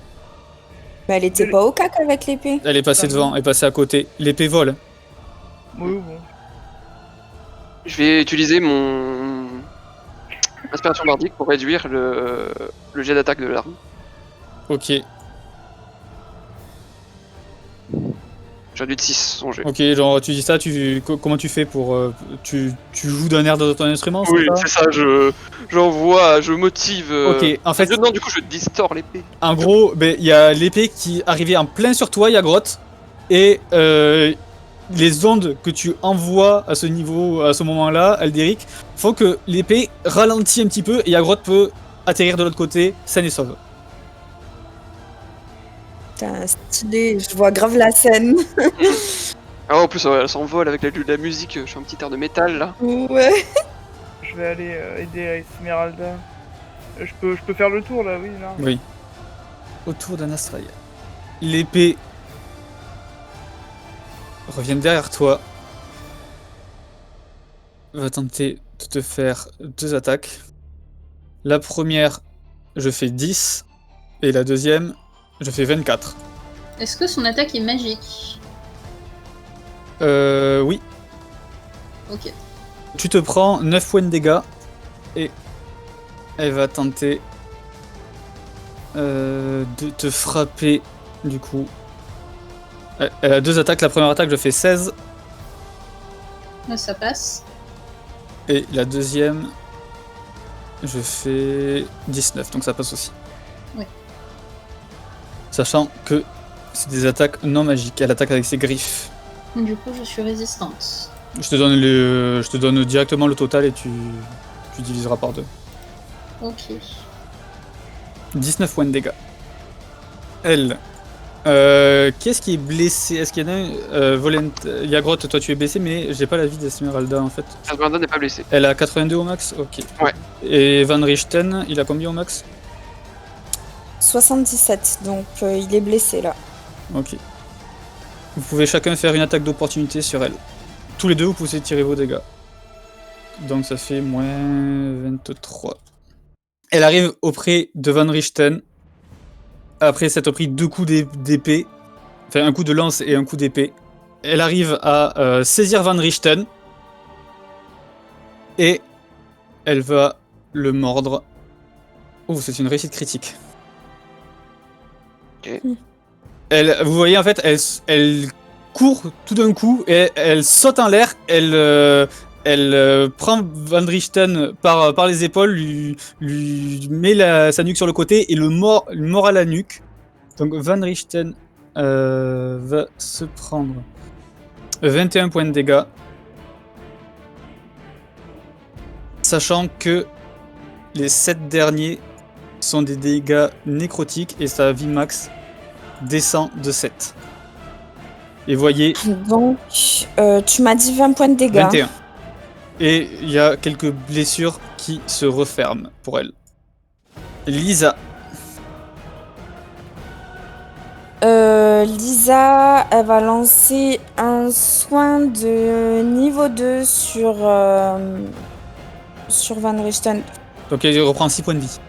Mais elle était pas au cac avec l'épée. Elle est passée devant, elle est passée à côté. L'épée vole. Oui, bon. Je vais utiliser mon inspiration bardique pour réduire le jet d'attaque de l'arme. Ok, J'ai réduit de 6 son jet. ok, genre tu dis ça, comment tu fais pour... tu joues d'un air de ton instrument, Oui, c'est ça? c'est ça, je motive. Ok, en fait, Non, du coup, je distors l'épée. en gros, il y a l'épée qui arrivait en plein sur toi, Yagrotte, et les ondes que tu envoies à ce niveau, à ce moment-là, Aldéric, font que l'épée ralentit un petit peu et Yagrotte peut atterrir de l'autre côté, saine et sauve. Putain, stylé, je vois grave la scène. Ah, en plus, elle s'envole avec la musique. Je fais un petit air de métal là. Ouais. Je vais aller aider Esmeralda. Je peux faire le tour là, oui, là. Oui. Autour d'Anastraya. L'épée revient derrière toi. Va tenter de te faire 2 attaques. La première, je fais 10. Et la deuxième, je fais 24. Est-ce que son attaque est magique? Oui. Ok. Tu te prends 9 points de dégâts. Et Elle va tenter de te frapper, du coup. Elle a 2 attaques. La première attaque, je fais 16. Ouais, ça passe. Et la deuxième, je fais 19. Donc ça passe aussi. Ouais. Sachant que c'est des attaques non magiques. Elle attaque avec ses griffes. Du coup, je suis résistante. Je te donne directement le total et tu diviseras par 2. Ok. 19 points de dégâts. Elle. Qui est-ce qui est blessé? Est-ce qu'il y en a un Yagrot, toi tu es blessé, mais j'ai pas la vie d'Esmeralda en fait. Esmeralda n'est pas blessée. Elle a 82 au max? Ok. Ouais. Et Van Richten, il a combien au max? 77, donc il est blessé là. Ok. Vous pouvez chacun faire une attaque d'opportunité sur elle. Tous les deux, vous pouvez tirer vos dégâts. Donc ça fait moins 23. Elle arrive auprès de Van Richten. Après s'être pris 2 coups d'épée. Enfin, un coup de lance et un coup d'épée. Elle arrive à saisir Van Richten. Et elle va le mordre. Oh, c'est une réussite critique. Ok. Vous voyez, en fait, elle court tout d'un coup et elle saute en l'air. Elle prend Van Richten par les épaules, lui met sa nuque sur le côté et le mord à la nuque. Donc Van Richten va se prendre 21 points de dégâts. Sachant que les 7 derniers sont des dégâts nécrotiques et sa vie max descend de 7. Et voyez... Donc, tu m'as dit 20 points de dégâts. 21. Et il y a quelques blessures qui se referment pour elle. Lisa. Lisa, elle va lancer un soin de niveau 2 sur Van Richten. Donc elle reprend 6 points de vie.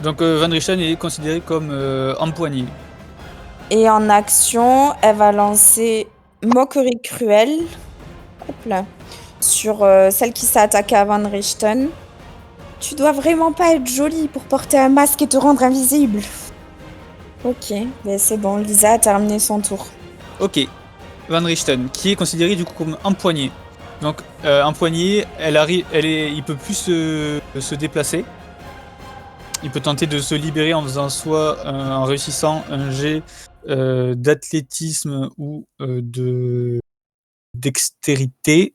Donc Van Richten est considéré comme empoigné. Et en action, elle va lancer Moquerie Cruelle. Hop là. Sur celle qui s'est attaquée à Van Richten. Tu dois vraiment pas être jolie pour porter un masque et te rendre invisible. Ok, mais c'est bon, Lisa a terminé son tour. Ok. Van Richten, qui est considéré du coup comme empoigné. Donc empoigné, il peut plus se déplacer. Il peut tenter de se libérer en faisant soit en réussissant un jet d'athlétisme ou de dextérité.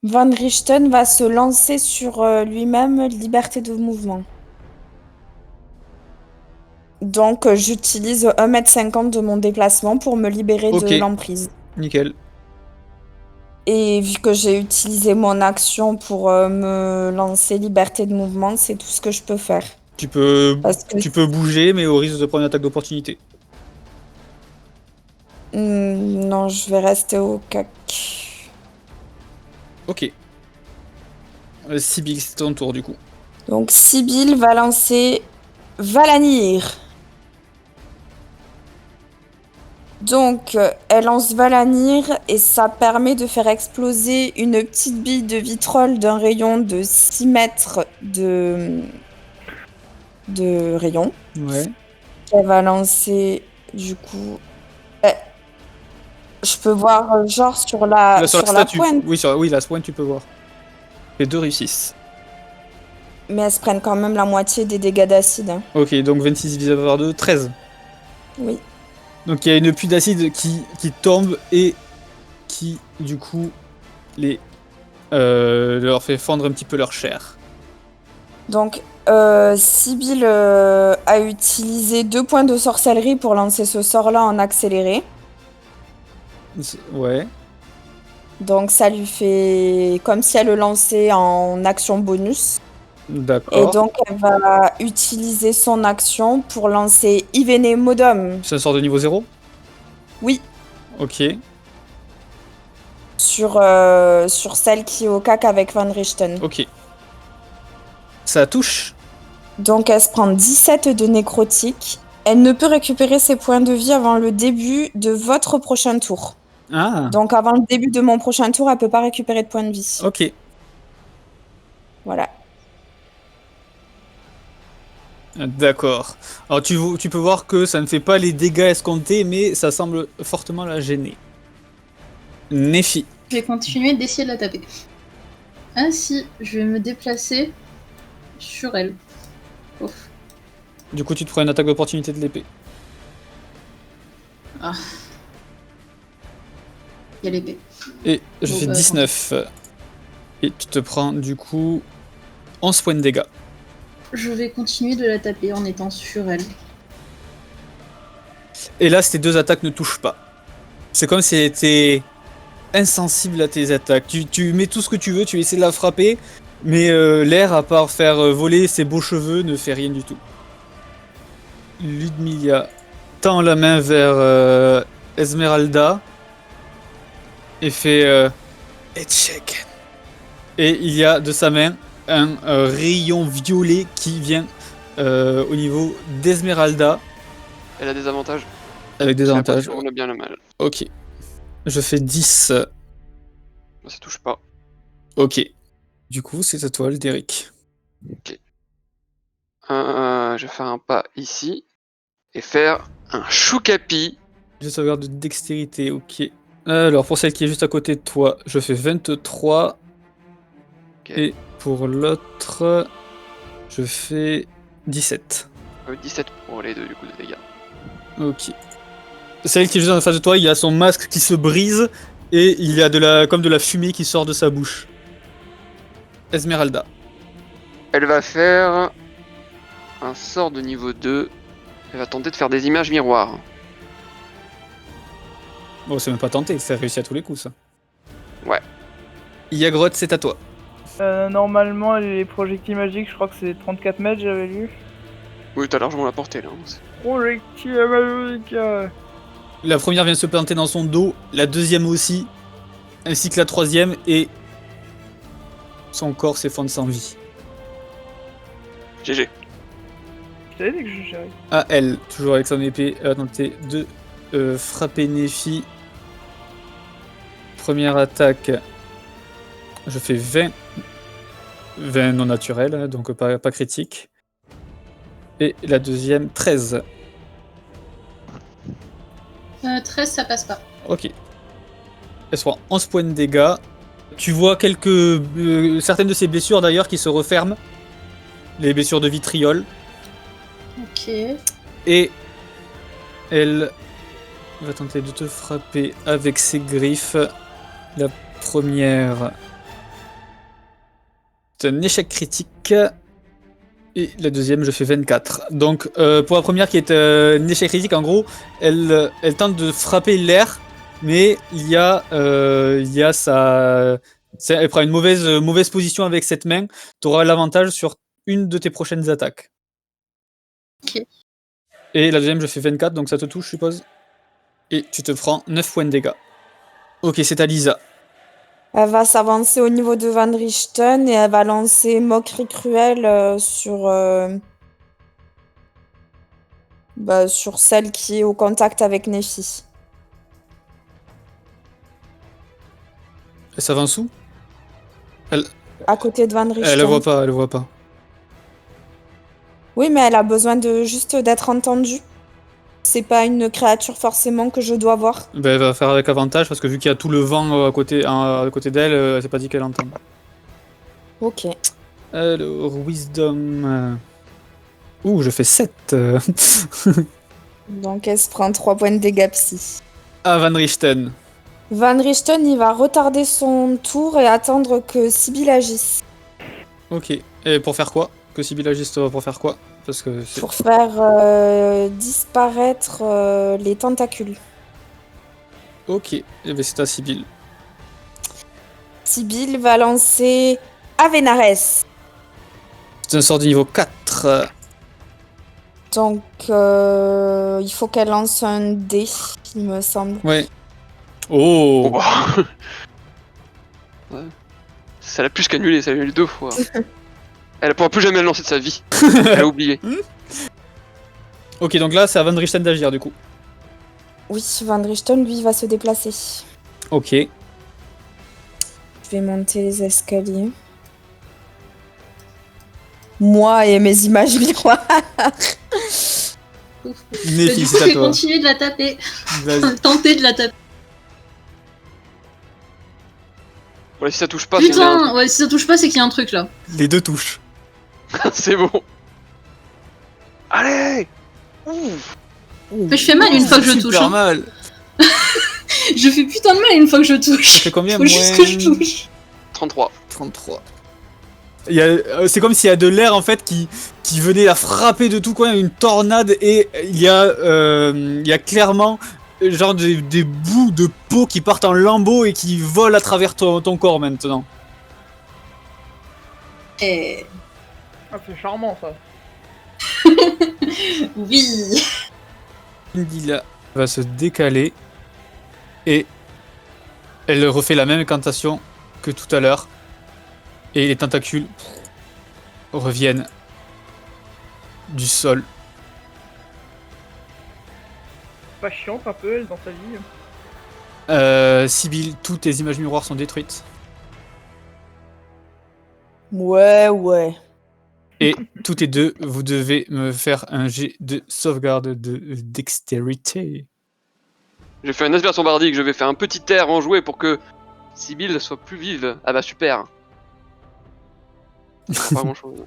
Van Richten va se lancer sur lui-même liberté de mouvement. Donc j'utilise 1,50 m de mon déplacement pour me libérer de l'emprise. Nickel. Et vu que j'ai utilisé mon action pour me lancer liberté de mouvement, c'est tout ce que je peux faire. Tu peux bouger, mais au risque de prendre une attaque d'opportunité. Non, je vais rester au cac. Ok. Sibyl, c'est ton tour du coup. Donc Sibyl va lancer Valanir. Donc elle lance Valanir et ça permet de faire exploser une petite bille de vitrol d'un rayon de 6 mètres de rayon. Ouais. Elle va lancer du coup... Je peux voir genre sur la pointe. Oui, la pointe tu peux voir. Les 2 réussissent. Mais elles se prennent quand même la moitié des dégâts d'acide. Hein. Ok, donc 26 divisé par 2, 13. Oui. Donc il y a une pluie d'acide qui tombe et qui du coup leur fait fondre un petit peu leur chair. Donc Sibyl a utilisé 2 points de sorcellerie pour lancer ce sort-là en accéléré. Ouais. Donc ça lui fait comme si elle le lançait en action bonus. D'accord. Et donc elle va utiliser son action pour lancer Ivene Modum. C'est un sort de niveau 0 ? Oui. Ok. Sur celle qui est au cac avec Van Richten. Ok. Ça touche. Donc elle se prend 17 de nécrotique. Elle ne peut récupérer ses points de vie avant le début de votre prochain tour. Ah. Donc avant le début de mon prochain tour, elle peut pas récupérer de points de vie. Ok. Voilà. D'accord. Alors tu peux voir que ça ne fait pas les dégâts escomptés, mais ça semble fortement la gêner. Nephi. Je vais continuer d'essayer de la taper. Ainsi, je vais me déplacer sur elle. Ouf. Du coup, tu te prends une attaque d'opportunité de l'épée. Il y a l'épée. Et je Bon, fais bah, 19. Et tu te prends du coup 11 points de dégâts. Je vais continuer de la taper en étant sur elle. Et là, ces 2 attaques ne touchent pas. C'est comme si elle était insensible à tes attaques. Tu mets tout ce que tu veux, tu essaies de la frapper, mais l'air, à part faire voler ses beaux cheveux, ne fait rien du tout. Ludmilla tend la main vers Esmeralda et fait Etcheken. Et il y a de sa main un rayon violet qui vient au niveau d'Esmeralda Elle a des avantages. avec des avantages. On a bien le mal. Ok. Je fais 10. Ça touche pas. Ok. Du coup, c'est à toi, Derek. Je vais faire un pas ici et faire un choucapi. Je sauvegarde de dextérité, ok. Alors, pour celle qui est juste à côté de toi, je fais 23. Ok. Et pour l'autre, je fais 17. 17 pour les 2 du coup de dégâts. Ok. Celle qui est juste en face de toi, il y a son masque qui se brise et il y a comme de la fumée qui sort de sa bouche. Esmeralda. Elle va faire un sort de niveau 2. Elle va tenter de faire des images miroirs. Bon, c'est même pas tenté, c'est réussi à tous les coups, ça. Ouais. Yagrotte, c'est à toi. Normalement, les projectiles magiques, je crois que c'est 34 mètres, j'avais lu. Oui, t'as largement la portée là. Projectile magique. La première vient se planter dans son dos, la deuxième aussi, ainsi que la troisième, et son corps s'effondre sans vie. GG. Je t'avais dit que je gérais. À elle, toujours avec son épée, elle va tenter de frapper Nephi. Première attaque, je fais 20. 20 non naturel, hein, donc pas critique. Et la deuxième, 13. 13, ça passe pas. Ok. Elle se prend 11 points de dégâts. Tu vois certaines de ses blessures d'ailleurs qui se referment. Les blessures de vitriol. Ok. Et elle va tenter de te frapper avec ses griffes. La première, c'est un échec critique. Et la deuxième, je fais 24. Donc, pour la première qui est un échec critique, en gros, elle tente de frapper l'air, mais il y a elle prend une mauvaise position avec cette main. Tu auras l'avantage sur une de tes prochaines attaques. Ok. Et la deuxième, je fais 24, donc ça te touche, je suppose. Et tu te prends 9 points de dégâts. Ok, c'est à Lisa. Elle va s'avancer au niveau de Van Richten et elle va lancer Moquerie Cruelle sur celle qui est au contact avec Nephi. Elle s'avance où? À côté de Van Richten. Elle le voit pas. Oui, mais elle a besoin juste d'être entendue. C'est pas une créature forcément que je dois voir. Ben, elle va faire avec avantage parce que vu qu'il y a tout le vent à côté d'elle, elle s'est pas dit qu'elle entend. Ok. Alors, Wisdom. Ouh, je fais 7. Donc elle se prend 3 points de dégâts psy. Ah, Van Richten. Van Richten, il va retarder son tour et attendre que Sibyl agisse. Ok. Et pour faire quoi? Que Sibyl agisse pour faire quoi? Parce que c'est... Pour faire disparaître les tentacules. Ok. Et ben c'est à Sibyl. Sibyl va lancer Avenares. C'est un sort de niveau 4. Donc il faut qu'elle lance un dé, il me semble. Ouais. Oh, bah. Ouais. Ça l'a plus qu'annulé, ça l'a annulé 2 fois. Elle pourra plus jamais le lancer de sa vie. Elle a oublié. Ok, donc là, c'est à Van Richten d'agir, du coup. Oui, Van Richten, lui, va se déplacer. Ok. Je vais monter les escaliers. Moi et mes images miroirs. Du Néphi, coup, c'est je à vais toi. continuer de la taper. Vas-y. Tenter de la taper. Voilà, si ça touche pas, c'est Putain, ouais, si ça touche pas, c'est qu'il y a un truc là. Les deux touches. c'est bon. Allez. Ouh. Mais je fais mal une fois que je touche. Super Hein. mal. Je fais putain de mal une fois que je touche. Ça fait combien? Faut juste que je touche. 33. 33. C'est comme s'il y a de l'air en fait qui venait la frapper de tout coin, une tornade, et il y a clairement genre des bouts de peau qui partent en lambeaux et qui volent à travers ton corps maintenant. Et... Ah, c'est charmant ça. Oui. Indila va se décaler et elle refait la même incantation que tout à l'heure et les tentacules reviennent du sol. Pas chiante un peu, elle, dans sa vie. Sibylle, toutes tes images miroirs sont détruites. Ouais. Et toutes les deux, vous devez me faire un jet de sauvegarde de dextérité. Je vais faire une aspiration bardique, je vais faire un petit air enjoué pour que Sibylle soit plus vive. Ah bah super. Pas grand chose.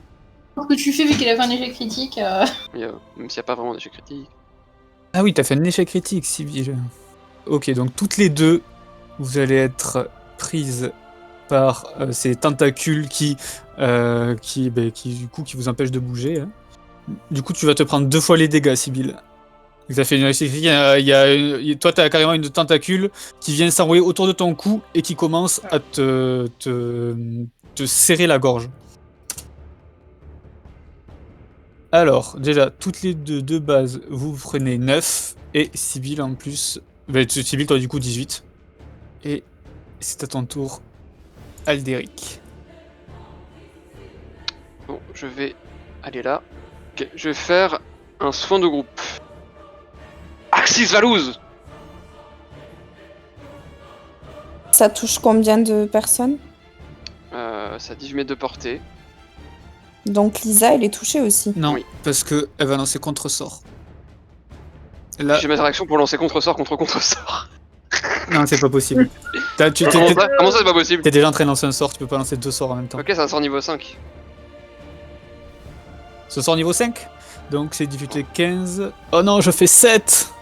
Ce que tu fais vu qu'elle a fait un échec critique. Même s'il n'y a pas vraiment d'échec critique. Ah oui, t'as fait un échec critique, Sibylle. Ok, donc toutes les deux, vous allez être prises par ces tentacules qui du coup qui vous empêchent de bouger. Hein. Du coup, tu vas te prendre 2 fois les dégâts, Sibylle. Ça fait toi, t'as carrément une tentacule qui vient s'enrouler autour de ton cou et qui commence à te serrer la gorge. Alors, déjà, toutes les deux de base, vous prenez 9 et Sibylle en plus. Sibylle, toi, du coup, 18. Et c'est à ton tour, Aldéric. Bon, je vais aller là. Ok, je vais faire un soin de groupe. Axis Valouz. Ça touche combien de personnes? Ça a 18 mètres de portée. Donc Lisa, elle est touchée aussi. Non, Oui. parce que elle va lancer contre-sort. Là, J'ai ma réaction pour lancer contre-sort contre contre-sort. non, c'est pas possible. Comment ça c'est pas possible? T'es déjà en train de lancer un sort, tu peux pas lancer 2 sorts en même temps. Ok, c'est un sort niveau 5. Ce sort niveau 5, donc c'est difficulté 15. Oh non, je fais 7.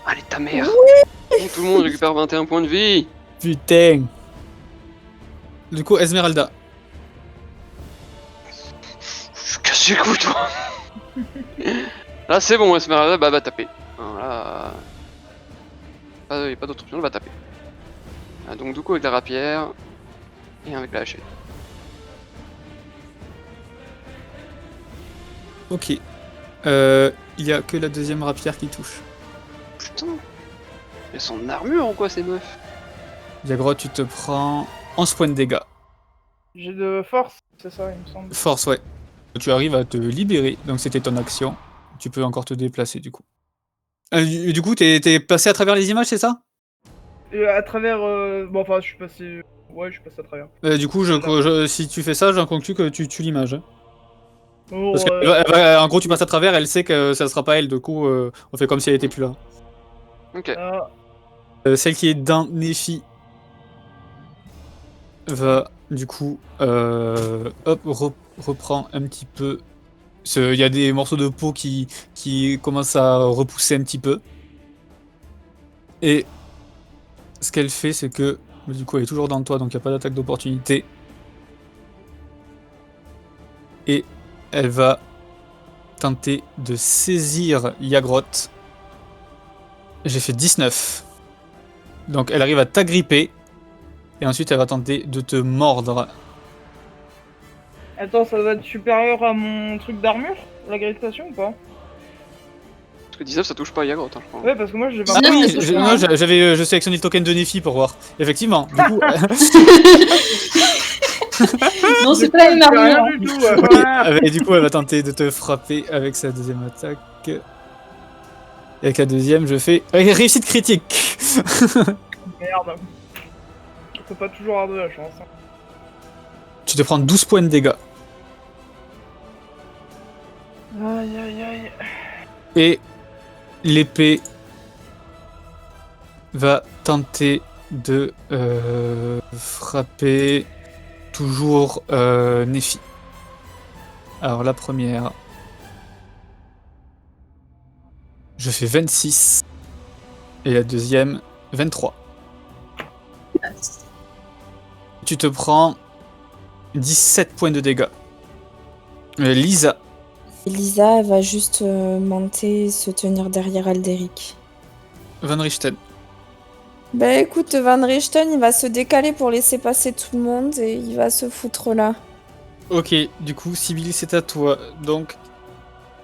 Allez ta mère. Tout le monde récupère 21 points de vie. Putain. Du coup, Esmeralda. Je casse les coups toi. Là c'est bon, Esmeralda va taper. Voilà. Pas d'autre option, elle va taper. Ah, donc du coup avec la rapière et avec la hachette. Ok. Il y a que la deuxième rapière qui touche. Putain. Elles sont en armure ou quoi ces meufs? Diagro, tu te prends 11 points de dégâts. J'ai de force, c'est ça, il me semble. Force, ouais. Tu arrives à te libérer, donc c'était ton action. Tu peux encore te déplacer du coup. Du coup, t'es passé à travers les images, c'est ça? Et à travers. Bon, enfin, je suis passé. Ouais, je suis passé à travers. Du coup, si tu fais ça, j'en conclus que tu tues l'image. Hein. Oh, Parce en gros, tu passes à travers, elle sait que ça sera pas elle, du coup, on fait comme si elle était plus là. Ok. Celle qui est dans Néphi va, du coup, reprend un petit peu. Il y a des morceaux de peau qui commencent à repousser un petit peu. Et ce qu'elle fait, c'est que, du coup, elle est toujours dans toi, donc il n'y a pas d'attaque d'opportunité. Et elle va tenter de saisir Yagrot. J'ai fait 19. Donc elle arrive à t'agripper. Et ensuite elle va tenter de te mordre. Attends, ça doit être supérieur à mon truc d'armure? La gravitation ou pas? Parce que 19 ça touche pas à Yagrot, hein, je crois. Ouais, parce que moi j'ai Ah 20. oui, ça touche pas, hein. je sélectionné le token de Néphi pour voir. Effectivement, du coup... Non, c'est pas la même armure. Rien Hein. du tout. Et du coup elle va tenter de te frapper avec sa deuxième attaque. Et avec la deuxième, je fais réussite critique. Merde. Faut pas toujours avoir de la chance. Hein. Tu te prends 12 points de dégâts. Aïe aïe aïe. Et l'épée va tenter de frapper toujours Nephi. Alors la première, je fais 26 et la deuxième 23. Tu te prends 17 points de dégâts. Lisa, Lisa, elle va juste monter et se tenir derrière Alderic. Van Richten. Bah écoute, Van Richten, il va se décaler pour laisser passer tout le monde et il va se foutre là. Ok, du coup, Sibylle, c'est à toi. Donc,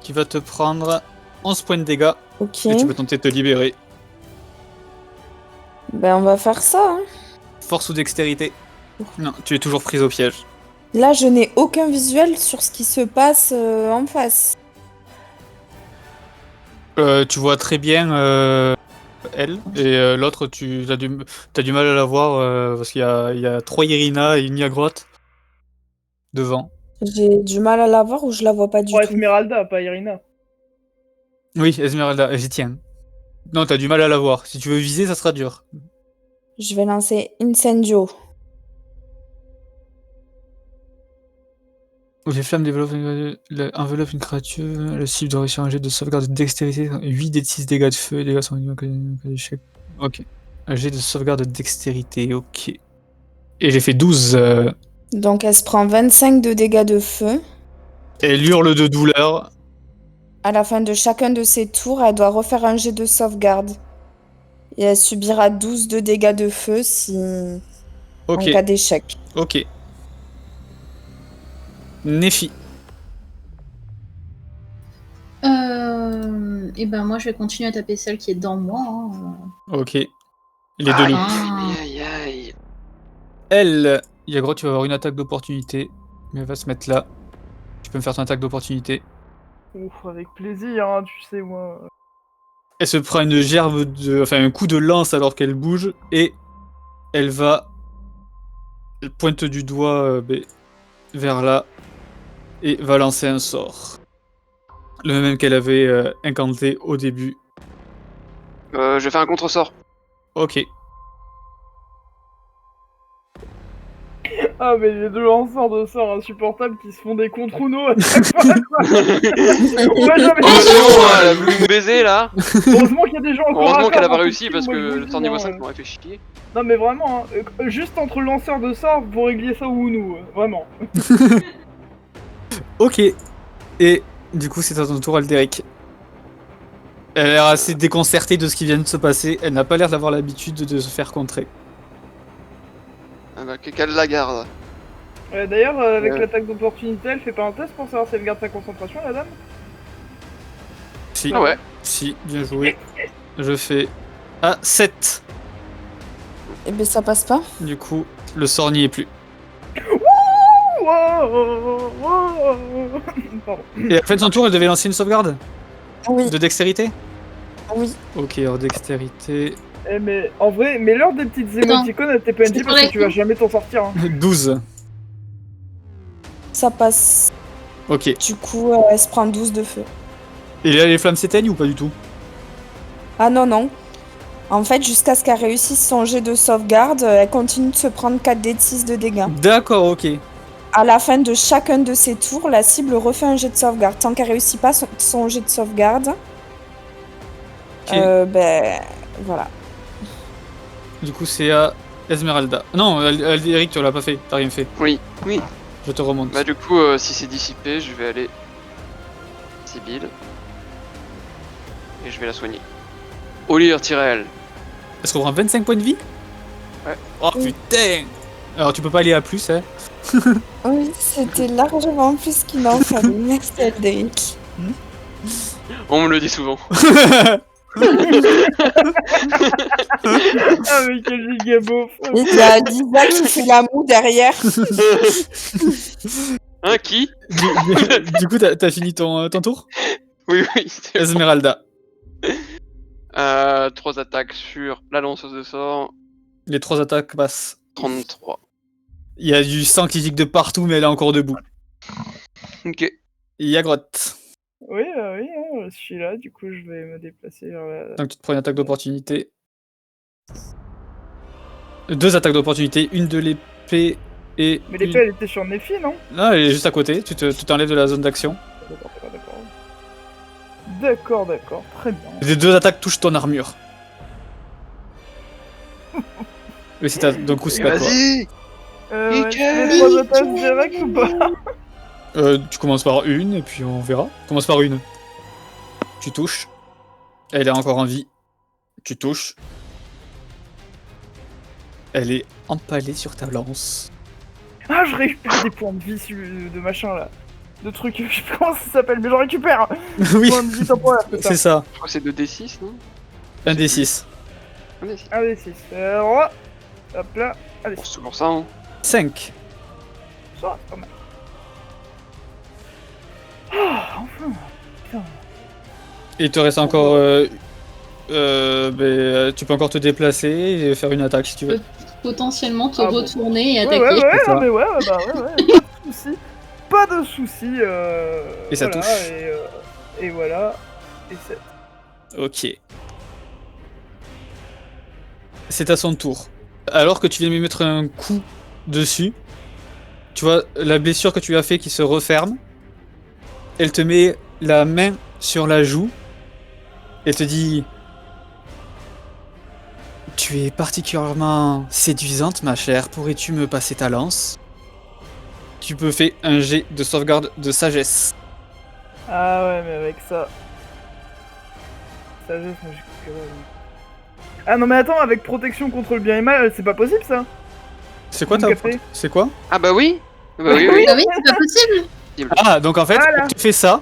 tu vas te prendre 11 points de dégâts Ok. et tu peux tenter de te libérer. Ben on va faire ça. Hein. Force ou dextérité? Non, tu es toujours prise au piège. Là, je n'ai aucun visuel sur ce qui se passe en face. Tu vois très bien elle, et l'autre, t'as du mal à la voir parce qu'il y a 3 Irina et une Yagrotte devant. J'ai du mal à la voir ou je la vois pas du Pour tout. Esmeralda, pas Irina. Oui, Esmeralda, j'y tiens. Non, t'as du mal à la voir. Si tu veux viser, ça sera dur. Je vais lancer Incendio. Les flammes enveloppent une créature, la cible doit réussir un jet de sauvegarde de dextérité, 8 des 6 dégâts de feu, les dégâts sont réduits en cas d'échec. Ok. Un jet de sauvegarde de dextérité, ok. Et j'ai fait 12. Donc elle se prend 25 de dégâts de feu. Elle hurle de douleur. À la fin de chacun de ses tours, elle doit refaire un jet de sauvegarde. Et elle subira 12 de dégâts de feu Ok, en cas d'échec. ok. Nephi. Et ben moi je vais continuer à taper celle qui est dans moi. Hein. Ok. Les deux loups. Ah. Aïe aïe aïe. Elle, Yagro, tu vas avoir une attaque d'opportunité. Mais elle va se mettre là. Tu peux me faire ton attaque d'opportunité. Ouf, avec plaisir, hein, tu sais, moi. Elle se prend une gerbe de. Enfin, un coup de lance alors qu'elle bouge. Et elle va. Elle pointe du doigt vers là. Et va lancer un sort. Le même qu'elle avait incanté au début. Je fais un contre-sort. Ok. Ah, mais les deux lanceurs de sorts insupportables qui se font des contre-uno à chaque fois, quoi. On va jamais Oh, c'est y bon, arriver. elle a voulu me baiser là. Heureusement qu'il y a des gens encore à Heureusement faire qu'elle a pas dans cette réussi team, parce moi, que je vous le dis, sort niveau hein. 5 m'aurait fait chier. Non, mais vraiment, hein, juste entre lanceurs de sorts, vous régliez ça ou nous, vraiment. Ok. Et du coup, c'est à ton tour, Alderic. Elle a l'air assez déconcertée de ce qui vient de se passer. Elle n'a pas l'air d'avoir l'habitude de se faire contrer. Ah bah, qu'elle la garde. D'ailleurs, avec Ouais. l'attaque d'opportunité, elle fait pas un test pour savoir si elle garde sa concentration, la dame? Si, Ah ouais. si, bien joué. Je fais... Ah, 7. Et ben ça passe pas. Du coup, le sort n'y est plus. Wow, wow. Pardon. Et à la fin de son tour, elle devait lancer une sauvegarde Oui, de dextérité. oui. Ok, alors dextérité... Eh, mais en vrai, mets-leur des petites émoticônes à tes PNJ C'est parce que vrai. tu vas jamais t'en sortir. Hein. 12. Ça passe. Ok. Du coup, elle se prend 12 de feu. Et là, les flammes s'éteignent ou pas du tout? Ah non, non. En fait, jusqu'à ce qu'elle réussisse son jet de sauvegarde, elle continue de se prendre 4 d 6 de dégâts. D'accord, ok. À la fin de chacun de ses tours, la cible refait un jet de sauvegarde. Tant qu'elle réussit pas son jet de sauvegarde, Ok. ben voilà. Du coup, c'est à Esmeralda. Non, Alderic, tu l'as pas fait. T'as rien fait. Oui, oui. Je te remonte. Bah du coup, si c'est dissipé, je vais aller... Sibylle. Et je vais la soigner. Olir Tyrell. Est-ce qu'on prend 25 points de vie? Ouais. Oh Oui. putain! Alors tu peux pas aller à plus, hein? Oui, c'était largement plus qu'il en fallait. Merci Alderic. On me le dit souvent. Ah, mais quel giga beauf. Et il y a Lisa qui fait la moue derrière. Hein, qui? Du coup, t'as fini ton tour? Oui, oui. c'est bon. Esmeralda. 3 attaques sur la lanceuse de sort. Les 3 attaques passent. 33. Il y a du sang qui gicle de partout, mais elle est encore debout. Ok. Yagrotte. Oui, je suis là, du coup, je vais me déplacer vers la... Donc tu te prends une attaque d'opportunité. 2 attaques d'opportunité, une de l'épée et Mais une... l'épée, elle était sur Nephi, non? Non, elle est juste à côté, tu t'enlèves de la zone d'action. D'accord, très bien. Les 2 attaques touchent ton armure. Mais c'est donc coup c'est à toi. Vas-y. Ouais, Nickel. les 3 attaques directes ou pas? Tu commences par une et puis on verra. Commence par une. Tu touches. Elle est encore en vie. Tu touches. Elle est empalée sur ta lance. Ah, je récupère des points de vie de machin, là. De trucs, je sais pas comment ça s'appelle, mais j'en récupère! Oui, Points de vie temporaire, c'est ça. Je crois que c'est 2d6, non? Un des 6. Un D6. Allez, 6. Alors, hop là. Allez, Bon, c'est toujours ça, hein. 5. ça, c'est pas mal. Ah, enfin. Putain. Il te reste encore... tu peux encore te déplacer et faire une attaque si tu veux. Potentiellement te Ah bon. retourner et Ouais, attaquer. ouais, c'est ça. non, mais ouais, bah ouais, pas de soucis. Pas de soucis, Et ça voilà, touche. Et voilà. Et 7. Ok. C'est à son tour. Alors que tu viens de lui mettre un coup dessus, tu vois la blessure que tu as fait qui se referme. Elle te met la main sur la joue et te dit: tu es particulièrement séduisante, ma chère. Pourrais-tu me passer ta lance? Tu peux faire un jet de sauvegarde de sagesse. Ah ouais, mais avec ça... Sagesse, moi j'ai que dalle. Ah non mais attends, avec protection contre le bien et le mal, c'est pas possible ça? C'est quoi Vous ta... me captez? C'est quoi? Ah bah oui. Bah oui. Ah oui, c'est pas possible. Ah, donc en fait, Voilà. tu fais ça,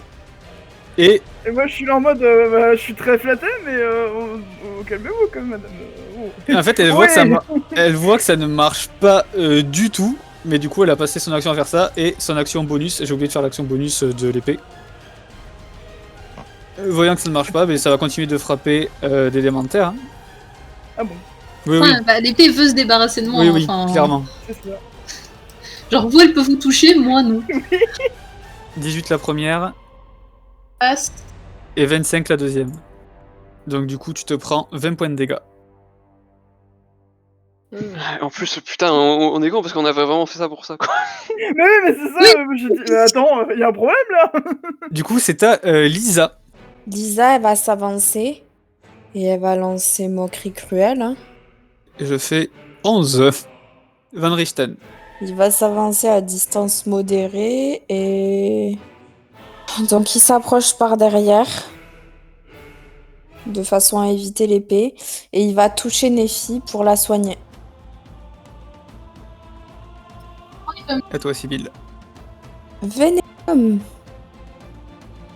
et Et moi je suis là en mode, je suis très flatté, mais calmez-vous quand même, madame. en fait, elle voit, Ouais. elle voit que ça ne marche pas du tout, mais du coup, elle a passé son action à faire ça, et son action bonus, j'ai oublié de faire l'action bonus de l'épée. Voyant que ça ne marche pas, mais ça va continuer de frapper d'élémentaires. Hein. Ah bon, Oui, oui, Ouais, bah, l'épée veut se débarrasser de moi. oui, oui, enfin, clairement. c'est ça. Genre, vous, elle peut vous toucher, moi, non. 18 la première, Passe. et 25 la deuxième. Donc du coup, tu te prends 20 points de dégâts. En plus, putain, on est con parce qu'on avait vraiment fait ça pour ça, quoi. Mais oui, mais c'est ça, j'ai dit, attends, y a un problème là? Du coup, c'est à Lisa. Lisa, elle va s'avancer et elle va lancer moquerie cruelle. Hein. Et je fais 11. Van Richten. Il va s'avancer à distance modérée et... Donc il s'approche par derrière de façon à éviter l'épée et il va toucher Nephi pour la soigner. À toi, Sibylle. Venom.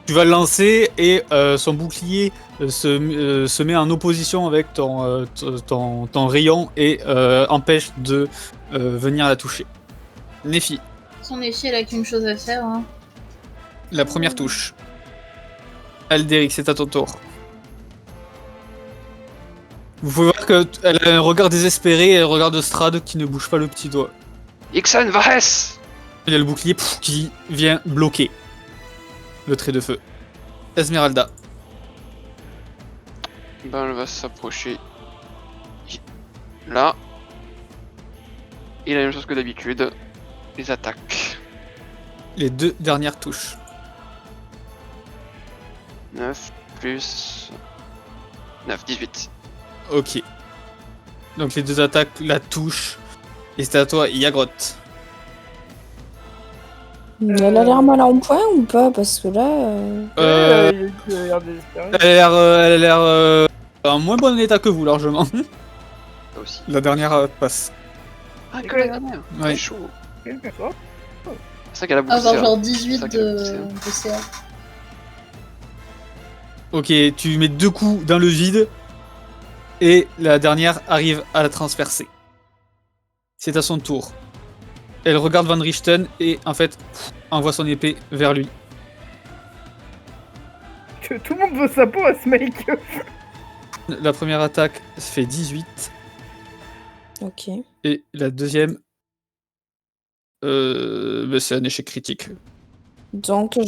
Tu vas le lancer et son bouclier se met en opposition avec ton rayon et empêche de venir la toucher. Nephi, Son effet, elle a qu'une chose à faire. Hein. la première touche. Alderic, c'est à ton tour. Vous pouvez voir qu'elle a un regard désespéré et un regard de Strad qui ne bouge pas le petit doigt. Ixon Varese. Il y a le bouclier qui vient bloquer le trait de feu. Esmeralda. Ben, elle va s'approcher. Là. Et la même chose que d'habitude. Les attaques. Les 2 dernières touches. 9 plus 9, 18. Ok. Donc les 2 attaques la touchent. Et c'est à toi, Yagrot. Elle a l'air mal en point ou pas? Parce que là... Il a l'air désespéré. Elle a l'air en moins bon état que vous, largement. Ça aussi. La dernière passe. Ah, que la dernière. Ouais. C'est chaud. Ok, d'accord. C'est ça qu'elle a beaucoup Avoir de genre CA. 18 ça qu'elle a poussé, de CA. Ok, tu mets 2 coups dans le vide. Et la dernière arrive à la transpercer. C'est à son tour. Elle regarde Van Richten et en fait envoie son épée vers lui. Tout le monde veut sa peau à ce mec. La première attaque fait 18. Ok. Et la deuxième... c'est un échec critique. Donc,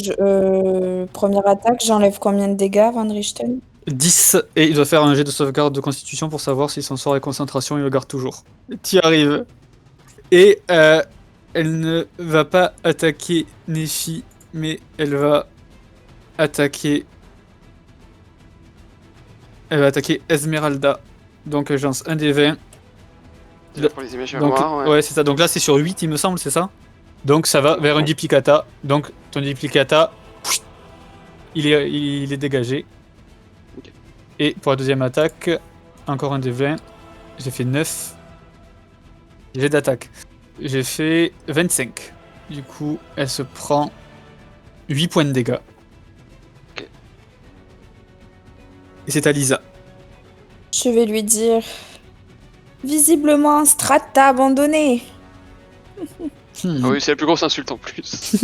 première attaque, j'enlève combien de dégâts, Van Richten? 10, et il doit faire un jet de sauvegarde de constitution pour savoir si son sort est concentration, il le garde toujours. Tu y arrives. Et elle ne va pas attaquer Nephi, mais elle va attaquer... Elle va attaquer Esmeralda. Donc je lance un des 20. Pour les images Donc, noires, ouais, c'est ça. Donc là, c'est sur 8, il me semble, c'est ça? Donc ça va vers un duplicata. Donc ton duplicata, il est dégagé. Ok. Et pour la deuxième attaque, encore un des 20. J'ai fait 9. J'ai d'attaque. J'ai fait 25. Du coup, elle se prend 8 points de dégâts. Ok. Et c'est à Lisa. Je vais lui dire... Visiblement, Strat t'a abandonné. Ah oui, c'est la plus grosse insulte en plus.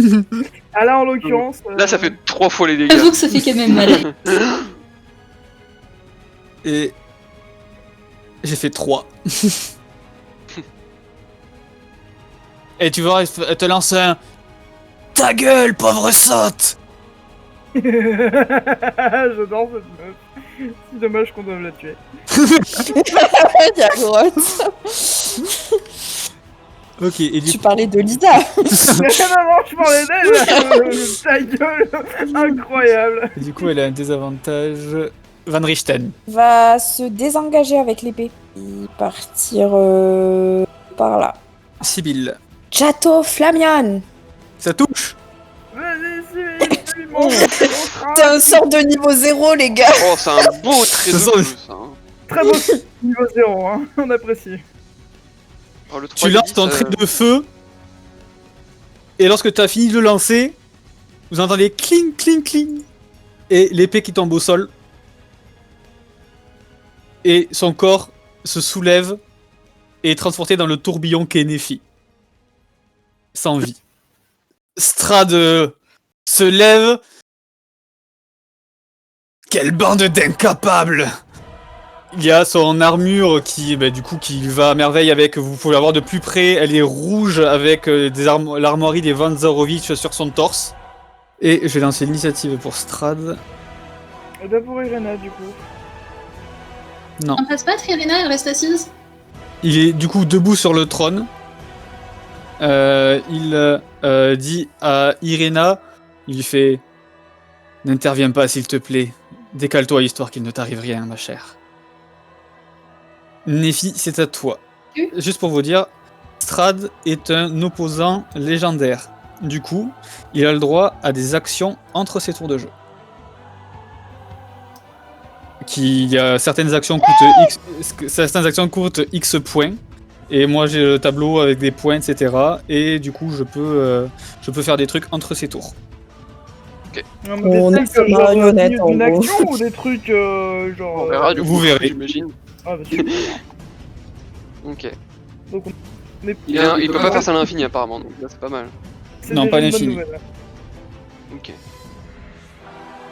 Ah là, en l'occurrence... Là, ça fait 3 fois les dégâts. J'avoue que ça fait quand même mal. Et j'ai fait 3. Et tu vois, elle te lance un... Ta gueule, pauvre sotte! J'adore cette meuf. C'est dommage qu'on doive la tuer. Il y a grotte. Ok, et du Tu coup... parlais de Lisa. Maman, je parlais d'elle. Ta gueule. Incroyable. Et du coup, elle a un désavantage. Van Richten. Va se désengager avec l'épée. Et partir par là. Sibylle. Chateau Flamion. Ça touche! Vas-y, suis mon C'est un sort de niveau 0, les gars. Oh, c'est un beau trait de Ça jeu, sent- ça. Hein. Très beau niveau 0, hein. On apprécie. Oh, le Tu lances ton 3D10, trait de feu. Et lorsque tu as fini de le lancer, vous entendez cling, cling, cling. Et l'épée qui tombe au sol. Et son corps se soulève et est transporté dans le tourbillon qu'est Nephi. Sans vie. Strad se lève. Quelle bande d'incapables! Il y a son armure qui, du coup, qui va à merveille avec. Vous pouvez la voir de plus près. Elle est rouge avec l'armoirie des Vanzarovich sur son torse. Et je vais lancer l'initiative pour Strad. D'abord Irena, du coup. Non. On passe pas, Irina, elle reste assise. Il est du coup debout sur le trône. Il dit à Irena, il lui fait: n'interviens pas s'il te plaît. Décale-toi histoire qu'il ne t'arrive rien, ma chère. Nephi, c'est à toi. Juste pour vous dire, Strad est un opposant légendaire. Du coup, il a le droit à des actions entre ses tours de jeu. Certaines actions coûtent X points. Et moi j'ai le tableau avec des points, etc. Et du coup je peux faire des trucs entre ces tours. Non, mais On des est trucs, sur marionnette, en une gros. action ou des trucs genre... On verra, du coup, vous verrez. j'imagine. Ah, bah, super. Ok. Donc, on est... Il peut pas faire ça à l'infini, apparemment, donc là, c'est pas mal. C'est Non, déjà pas une bonne l'infini. nouvelle. Ok.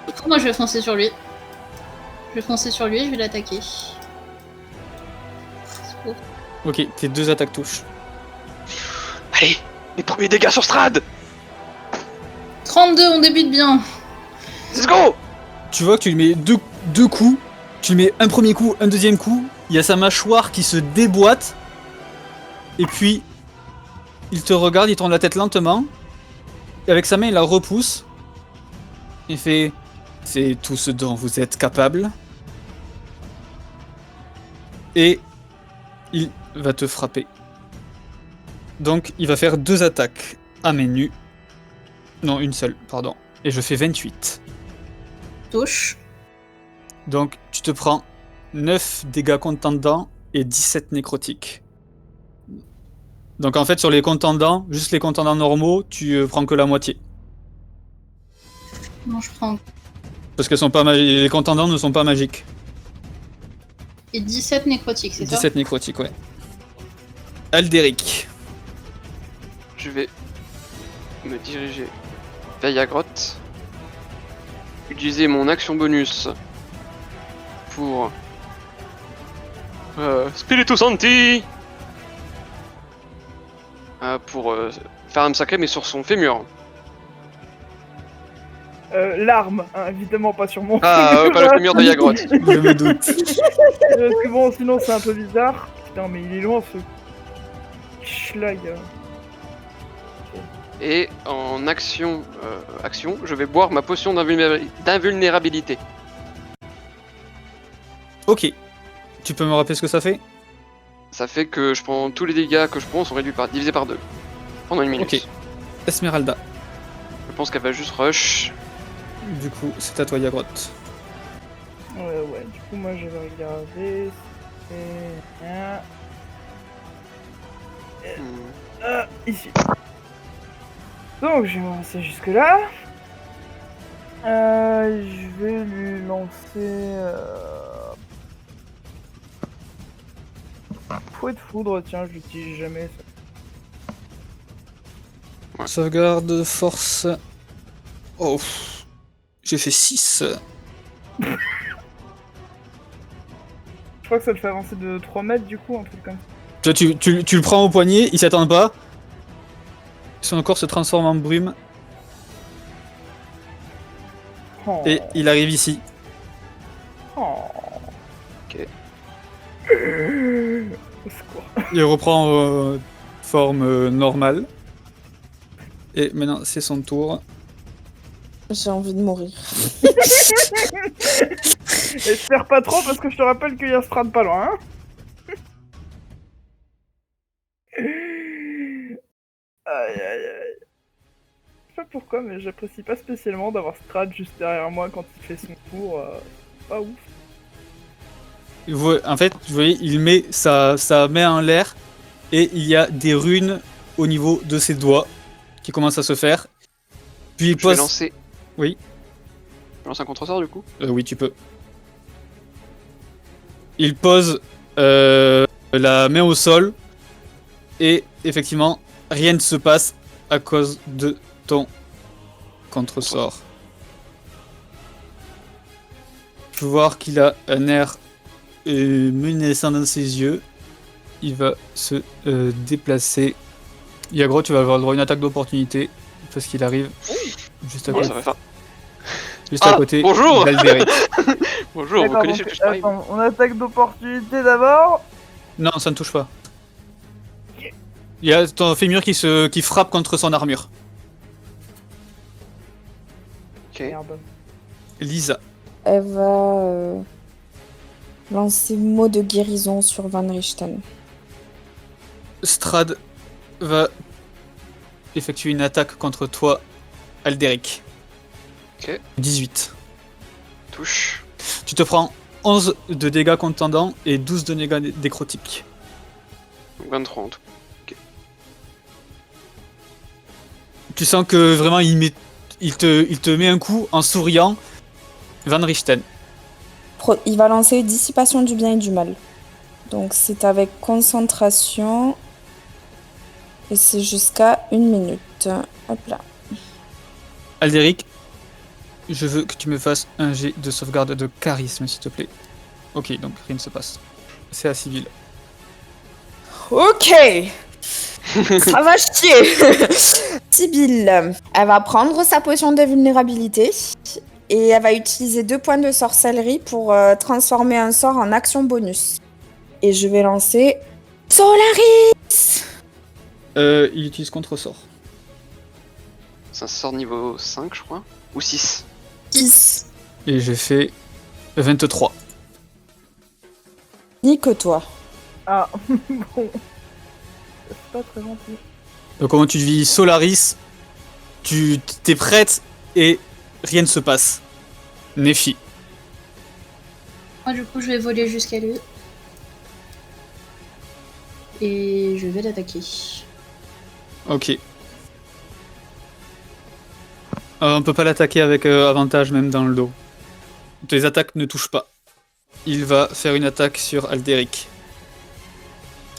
Du coup, moi je vais foncer sur lui. Je vais foncer sur lui et je vais l'attaquer. Ok, tes 2 attaques touchent. Allez, les premiers dégâts sur Strad. 32, on débute bien. Let's go. Tu vois que tu lui mets deux coups, tu lui mets un premier coup, un deuxième coup, il y a sa mâchoire qui se déboîte, et puis il te regarde, il tourne la tête lentement, et avec sa main il la repousse, il fait: c'est tout ce dont vous êtes capable, et il va te frapper. Donc il va faire 2 attaques à main nue. Non, une seule, pardon. Et je fais 28. Touche. Donc tu te prends 9 dégâts contendants et 17 nécrotiques. Donc en fait sur les contendants, juste les contendants normaux, tu prends que la moitié. Non, je prends. Parce qu'elles sont pas les contendants ne sont pas magiques. Et 17 nécrotiques, c'est ça? 17 nécrotiques, ouais. Aldéric. Je vais me diriger vers la grotte. Utiliser mon action bonus pour Spiritus Santi pour faire un sacré, mais sur son fémur. L'arme, hein, évidemment pas sur mon Ah, fémur, pas le fémur de Yagrotte. Je me doute. Parce que bon, sinon c'est un peu bizarre. Putain, mais il est loin ce schlag. Et en action, je vais boire ma potion d'invulnérabilité. Ok. Tu peux me rappeler ce que ça fait? Ça fait que je prends tous les dégâts que je prends sont divisés par 2 pendant une minute. Ok. Esmeralda. Je pense qu'elle va juste rush. Du coup, c'est à toi, Yagrotte. Ouais, du coup, moi je vais regarder. Ici. Donc, je vais avancer jusque-là. Je vais lui lancer. Fouet de foudre, tiens, je l'utilise jamais. Ça. Sauvegarde, force. Oh. J'ai fait 6. Je crois que ça le fait avancer de 3 mètres, du coup, un truc comme ça. Tu le prends au poignet, il s'attend pas. Son corps se transforme en brume Oh. et il arrive ici. Oh. Ok. Au secours. Il reprend forme normale. Et maintenant, c'est son tour. J'ai envie de mourir. Espère pas trop parce que je te rappelle qu'il y a Strad pas loin. Hein. Aïe. Je sais pas pourquoi, mais j'apprécie pas spécialement d'avoir Strad juste derrière moi quand il fait son tour. Pas ouf. En fait, vous voyez, il met sa main en l'air et il y a des runes au niveau de ses doigts qui commencent à se faire. Puis il Je vais pose. lancer. Oui. Je lance un contre-sort du coup. Oui, tu peux. Il pose la main au sol et effectivement, rien ne se passe à cause de ton contre-sort. Tu peux voir qu'il a un air menaçant dans ses yeux. Il va se déplacer. Yagro, tu vas avoir le droit à une attaque d'opportunité parce qu'il arrive juste à Ouais, côté, ça va faire. juste à Ah, côté bonjour. d'Alderic. Bonjour, vous D'accord, connaissez donc, que je travaille. attends, on attaque d'opportunité d'abord. Non, ça ne touche pas. Il y a ton fémur qui frappe contre son armure. Ok. Merde. Lisa. Elle va lancer mot de guérison sur Van Richten. Strad va effectuer une attaque contre toi, Alderic. Ok. 18. Touche. Tu te prends 11 de dégâts contendants et 12 de dégâts nécrotiques. Donc 23 en tout. Tu sens que vraiment il te met un coup en souriant. Van Richten. Il va lancer dissipation du bien et du mal. Donc c'est avec concentration. Et c'est jusqu'à 1 minute. Hop là. Alderic, je veux que tu me fasses un jet de sauvegarde de charisme, s'il te plaît. Ok, donc rien ne se passe. C'est à civil. Ok. Ça va chier. Sibylle, elle va prendre sa potion de vulnérabilité et elle va utiliser 2 points de sorcellerie pour transformer un sort en action bonus. Et je vais lancer Solaris. Il utilise contre-sort. C'est un sort niveau 5, je crois. Ou 6. 10. Et j'ai fait 23. Nique-toi. Ah, bon. C'est pas très gentil. Donc comment tu vis Solaris, tu t'es prête et rien ne se passe. Nephi. Moi, du coup, je vais voler jusqu'à lui. Et je vais l'attaquer. Ok. On peut pas l'attaquer avec avantage même dans le dos. Tes attaques ne touchent pas. Il va faire une attaque sur Alderic.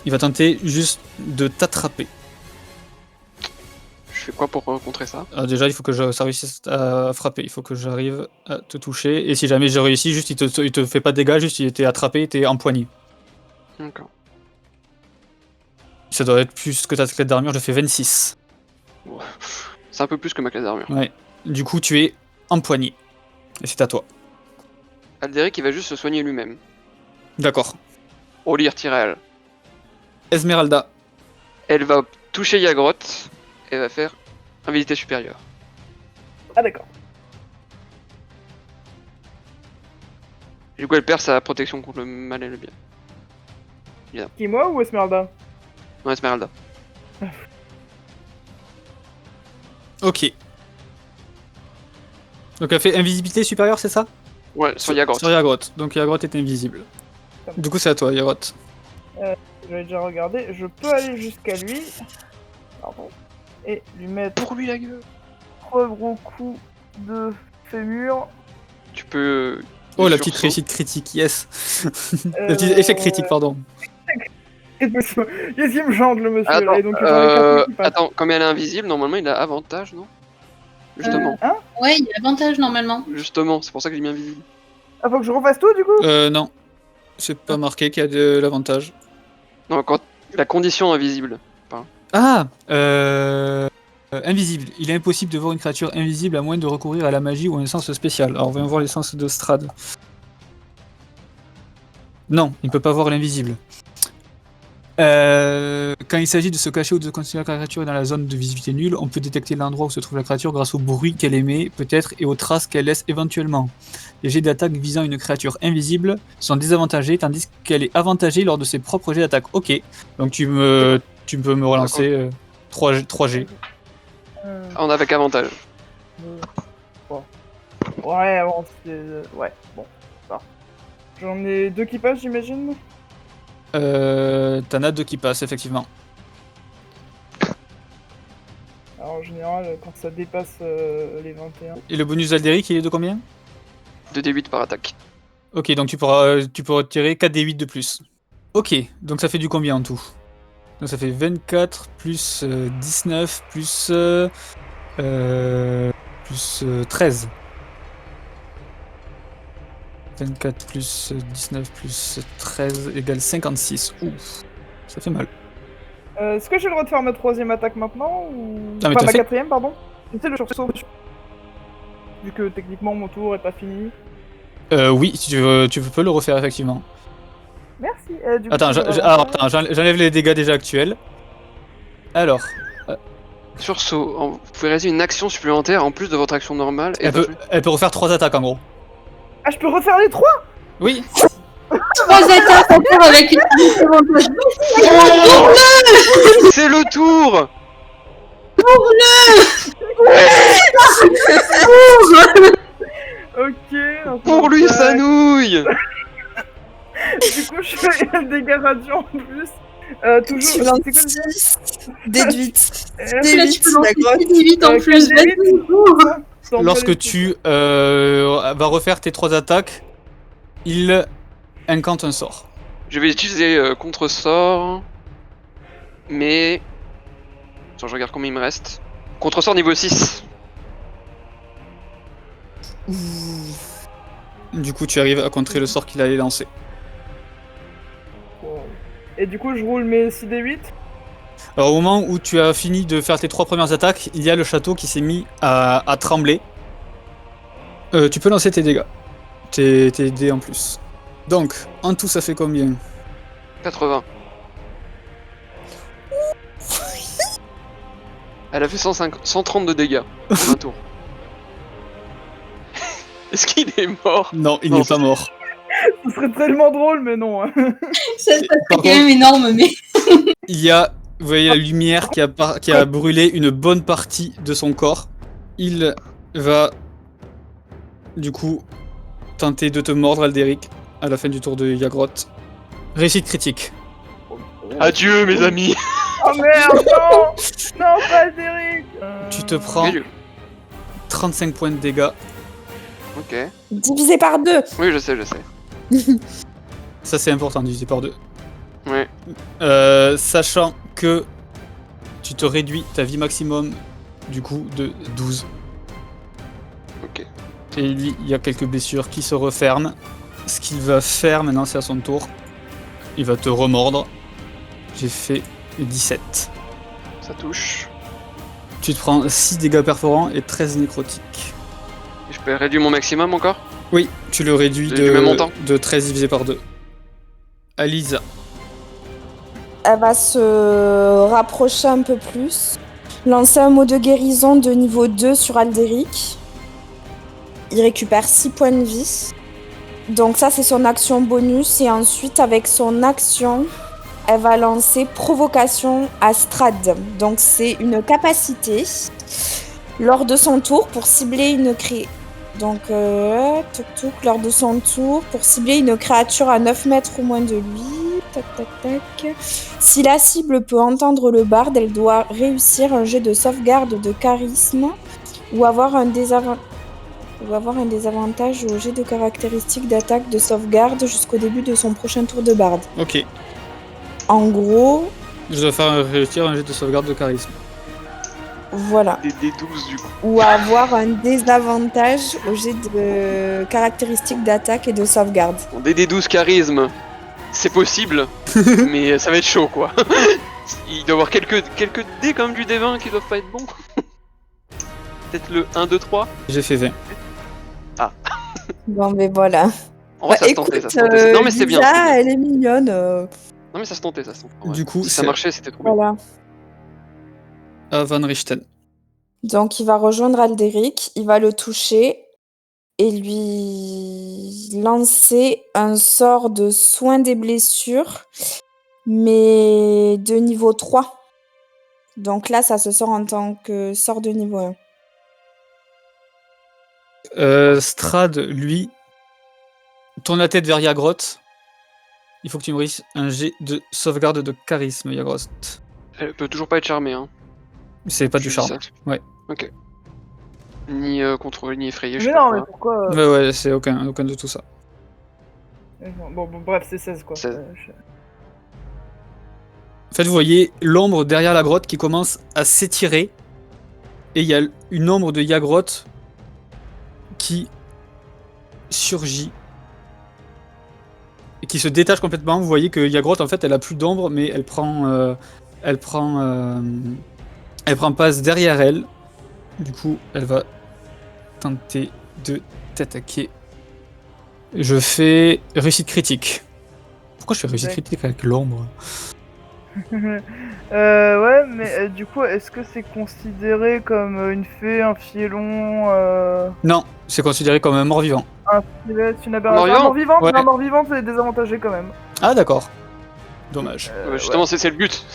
Il va tenter juste de t'attraper. Je fais quoi pour contrer ça? Alors déjà, il faut que ça réussisse à frapper. Il faut que j'arrive à te toucher. Et si jamais j'ai réussi, juste il te fait pas de dégâts, juste il était attrapé, il était empoigné. D'accord. Ça doit être plus que ta classe d'armure, je fais 26. C'est un peu plus que ma classe d'armure. Ouais. Du coup, tu es empoigné. Et c'est à toi. Alderic, il va juste se soigner lui-même. D'accord. Olir Tyrell. Esmeralda. Elle va toucher Yagrotte. Elle va faire invisibilité supérieure. Ah d'accord. Du coup, elle perd sa protection contre le mal et le bien. Qui, moi ou Esmeralda? Non, Esmeralda. Ok. Donc elle fait invisibilité supérieure, c'est ça? Ouais, sur Yagrotte. Sur Yagrotte. Donc Yagrotte est invisible. Du coup, c'est à toi, Yagrotte. J'avais déjà regardé. Je peux aller jusqu'à lui. Pardon. Et lui mettre Pour lui la gueule. 3 gros coups de fémur. Tu peux... Oh, la sursaut. petite réussite critique, yes. Le petit échec critique, pardon. Qu'est-ce qu'il me chante le monsieur là? Et donc, j'en ai quatre qui passent. attends, comme elle est invisible, normalement il a avantage, non? Justement, Hein? Ouais, il y a avantage normalement. justement, c'est pour ça que j'ai mis invisible. Ah, faut que je refasse tout du coup? Non. C'est pas marqué qu'il y a de l'avantage. Non, quand la condition invisible. Ah invisible. Il est impossible de voir une créature invisible à moins de recourir à la magie ou à un sens spécial. Alors, voyons voir les sens de Strad. Non, il ne peut pas voir l'invisible. Quand il s'agit de se cacher ou de considérer que la créature est dans la zone de visibilité nulle, on peut détecter l'endroit où se trouve la créature grâce au bruit qu'elle émet, peut-être, et aux traces qu'elle laisse éventuellement. Les jets d'attaque visant une créature invisible sont désavantagés, tandis qu'elle est avantagée lors de ses propres jets d'attaque. Ok, donc tu peux me relancer 3 G. On avec avantage. Bon. Ouais, bon, c'est... Ouais, bon. Ça. J'en ai 2 qui passent, j'imagine? T'en as 2 qui passent, effectivement. Alors, en général, quand ça dépasse les 21... Et le bonus d'Alderic, il est de combien? 2d8 par attaque. Ok, donc tu pourras tirer 4d8 de plus. Ok, donc ça fait du combien en tout? Donc ça fait 24 plus 19 plus 13. 24 plus 19 plus 13 égale 56. Ouf, ça fait mal. Est-ce que j'ai le droit de faire ma 3ème attaque maintenant ou... Ah, mais Enfin, t'as ma fait- 4ème, pardon. Tu sais, le sursaut. Vu que techniquement mon tour est pas fini. Oui, tu peux le refaire effectivement. Merci. Du coup, Attends, je vais alors, avancer. attends, j'enlève les dégâts déjà actuels. Alors, Sursaut, vous pouvez réaliser une action supplémentaire en plus de votre action normale. Et elle peut refaire 3 attaques en gros. Ah, je peux refaire les 3? Oui. 3 attaques encore avec une avantage. c'est le tour. Ok. alors, Pour lui, ça- sa nouille. Du coup, je fais un dégât radiant en plus. Toujours. Tu C'est quoi le 26, déduite. dégât Là, tu peux lancer D'accord. 8 en plus. 4d8. Vas-y. Lorsque tu vas refaire tes 3 attaques, il incante un sort. Je vais utiliser contre-sort. Mais... Attends, je regarde combien il me reste. Contre-sort niveau 6. Du coup, tu arrives à contrer le sort qu'il allait lancer. Et du coup, je roule mes 6d8. Alors, au moment où tu as fini de faire tes 3 premières attaques, il y a le château qui s'est mis à trembler. Tu peux lancer tes dégâts. Tes dés en plus. Donc, en tout, ça fait combien? 80. Elle a fait 130 de dégâts en un tour. Est-ce qu'il est mort? Non, il Non, n'est pas mort. Ce serait tellement drôle, mais non. Hein. Ça serait Par quand même contre, énorme, mais. il y a, vous voyez la lumière qui a brûlé une bonne partie de son corps. Il va, du coup, tenter de te mordre, Alderic, à la fin du tour de Yagrotte. Réussite critique. Adieu mes amis. Oh merde, non. Non, pas Derek. Tu te prends 35 points de dégâts. Ok. Divisé par 2. Oui, je sais. Ça, c'est important, divisé par 2. Ouais. Sachant que tu te réduis ta vie maximum, du coup, de 12. Ok. Et lui, il y a quelques blessures qui se referment. Ce qu'il va faire maintenant, c'est à son tour. Il va te remordre. J'ai fait 17. Ça touche. Tu te prends 6 dégâts perforants et 13 nécrotiques. Je peux réduire mon maximum encore? Oui, tu le réduis Du même montant. de 13 divisé par 2. Alisa. Elle va se rapprocher un peu plus. Lancer un mot de guérison de niveau 2 sur Alderic. Il récupère 6 points de vie. Donc ça, c'est son action bonus. Et ensuite, avec son action, elle va lancer Provocation à Strad. Donc c'est une capacité. Lors de son tour, pour cibler une Donc, lors de son tour, pour cibler une créature à 9 mètres ou moins de lui. Tac, tac, tac. Si la cible peut entendre le barde, elle doit réussir un jet de sauvegarde de charisme ou avoir un désavantage au jet de caractéristiques d'attaque de sauvegarde jusqu'au début de son prochain tour de barde. Ok. En gros, Je dois réussir un jet de sauvegarde de charisme. voilà. Des D12 du coup. Ou avoir un désavantage au jet de caractéristiques d'attaque et de sauvegarde. Bon, des D12 charisme, c'est possible, mais ça va être chaud quoi. Il doit y avoir quelques dés comme du D20 qui doivent pas être bons. Peut-être le 1, 2, 3. J'ai fait 20. Bon, mais voilà. En vrai, ça se tentait, ça se tentait. Non mais c'est bien. Lisa, elle est mignonne. Non mais ça se tentait, ça se tentait. En vrai. Du coup, si ça c'est marchait, c'était trop bien. Voilà. à Van Richten. Donc, il va rejoindre Alderic, il va le toucher et lui lancer un sort de soin des blessures, mais de niveau 3. Donc là, ça se sort en tant que sort de niveau 1. Strad, lui, tourne la tête vers Yagroth. Il faut que tu me réussisses un jet de sauvegarde de charisme, Yagroth. Elle peut toujours pas être charmée, hein. C'est pas Je du dis charme. ça. Ouais. Ok. Ni contrôlé, ni effrayé, je Mais sais non, pas mais quoi. pourquoi Ouais, c'est aucun de tout ça. Bon, bref, c'est 16 quoi. 16. En fait, vous voyez l'ombre derrière la grotte qui commence à s'étirer. Et il y a une ombre de Yagroth qui surgit. Et qui se détache complètement. Vous voyez que Yagroth, en fait, elle a plus d'ombre, mais elle prend passe derrière elle. Du coup, elle va tenter de t'attaquer. Je fais réussite critique. Pourquoi je fais réussite Ouais. critique avec l'ombre? Ouais, mais du coup, est-ce que c'est considéré comme une fée, un fielon, Non, c'est considéré comme un mort-vivant. un squelette, une aberration? Mort-vivant Un mort-vivant, Ouais. un mort-vivant, c'est désavantagé quand même. Ah d'accord. Dommage. Justement, c'est le but.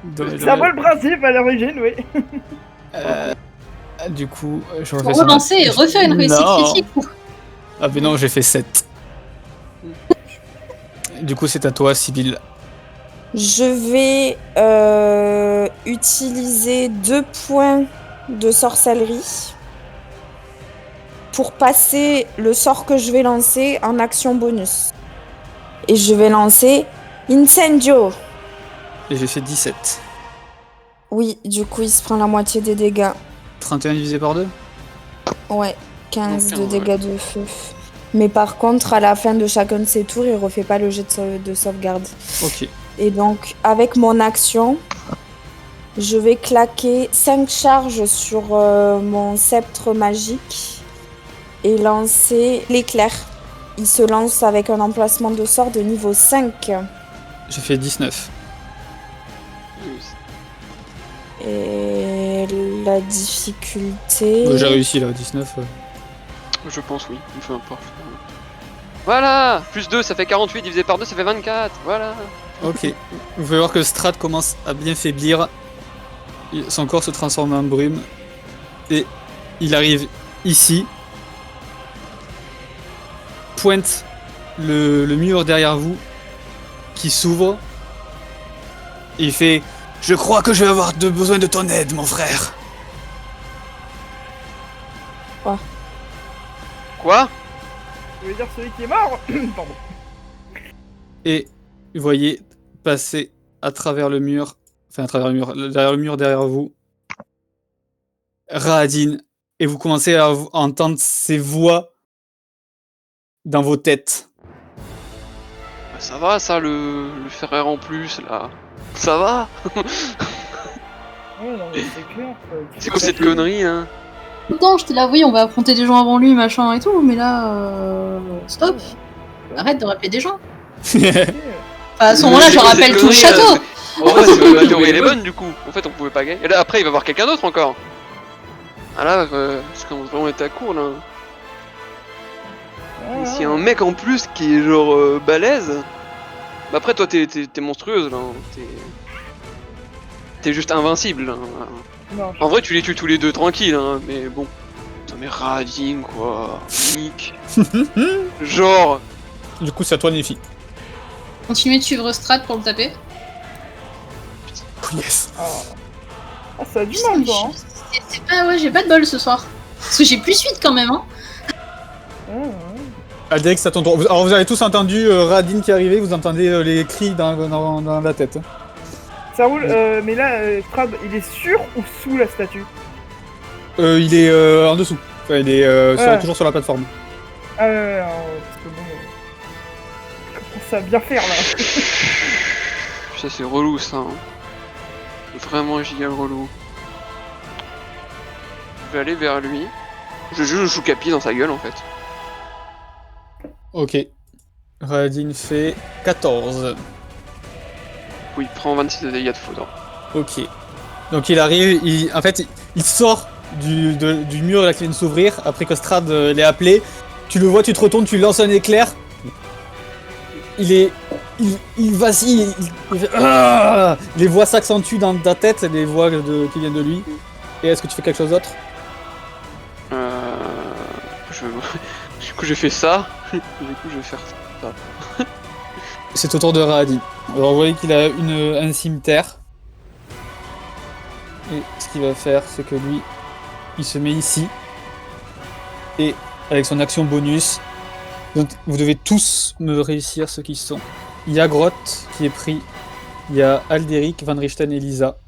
Dommage, C'est un peu dommage. le principe à l'origine, oui. Du coup, je Pour refais ça. relancer et refaire une réussite Non. critique. Ah mais non, j'ai fait 7. Du coup, c'est à toi, Sibylle. Je vais utiliser 2 points de sorcellerie pour passer le sort que je vais lancer en action bonus. Et je vais lancer Incendio. Et j'ai fait 17. Oui, du coup, il se prend la moitié des dégâts. 31 divisé par 2. Ouais, 15 Donc, de dégâts de feu. Mais par contre, à la fin de chacun de ses tours, il refait pas le jet de sauvegarde. Ok. Et donc, avec mon action, je vais claquer 5 charges sur mon sceptre magique et lancer l'éclair. Il se lance avec un emplacement de sort de niveau 5. J'ai fait 19. Et la difficulté... J'ai réussi là, 19. Je pense, oui. Peu importe. Voilà. Plus 2, ça fait 48. Divisé par 2, ça fait 24. Voilà. Ok. Vous pouvez voir que Strad commence à bien faiblir. Son corps se transforme en brume. Et il arrive ici. Pointe le mur derrière vous. Qui s'ouvre. Et il fait... Je crois que je vais avoir besoin de ton aide, mon frère. Quoi? Je veux dire celui qui est mort. Pardon. Et vous voyez passer à travers le mur, enfin à travers le mur, derrière le mur derrière vous, Rahadin, et vous commencez à entendre ces voix dans vos têtes. Bah, ça va, ça, le Ferrer en plus, là. Ça va. Ouais, non, mais c'est clair. C'est quoi cette connerie, hein? Pourtant, j'étais là, oui, on va affronter des gens avant lui, machin et tout, mais là, stop. Arrête de rappeler des gens. À ce moment-là, je rappelle tout le château. En vrai, c'est la théorie elle est bonne du coup. En fait, on pouvait pas gagner. Et là, après, il va voir quelqu'un d'autre encore. Ah là, c'est quand vraiment était à court là. Et s'il y a un mec en plus qui est genre balèze. Bah après, toi, t'es monstrueuse là. T'es juste invincible. Là. Non, En vrai, tu les tues tous les deux tranquille, hein. Mais bon. Putain, mais Radin quoi. Nick. Genre. Du coup, c'est à toi, Nefi. Continuez de suivre Strat pour le taper. Oh, yes. Ah, ça a du mal, toi. Hein. C'est pas, ouais, j'ai pas de bol ce soir. Parce que j'ai plus suite quand même, hein. Aldex, à ton tour. Alors, vous avez tous entendu Radin qui est arrivé, vous entendez les cris dans la tête. Ça roule, mais là, Strad, il est sur ou sous la statue? Il est en dessous. Enfin, il est toujours sur la plateforme. Ah ouais, parce que bon... Comment ça bien faire, là? Ça, c'est relou ça. Hein. Vraiment giga relou. Je vais aller vers lui. Je joue le choucapi dans sa gueule en fait. Ok. Radin fait 14. Oui, il prend 26 de dégâts de foudre. Ok. Donc il arrive, en fait, il sort du mur là qui vient de s'ouvrir, après que Strad l'ait appelé. Tu le vois, tu te retournes, tu lances un éclair. Il vacille, il fait... Les voix s'accentuent dans ta tête, les voix qui viennent de lui. Et est-ce que tu fais quelque chose d'autre? Du coup, j'ai fait ça. Du coup, je vais faire ça. C'est au tour de Radin. Alors vous voyez qu'il a un cimetière. Et ce qu'il va faire, c'est que lui, il se met ici. Et avec son action bonus, donc vous devez tous me réussir ceux qui sont. Il y a Groth qui est pris. Il y a Alderic, Van Richten et Lisa.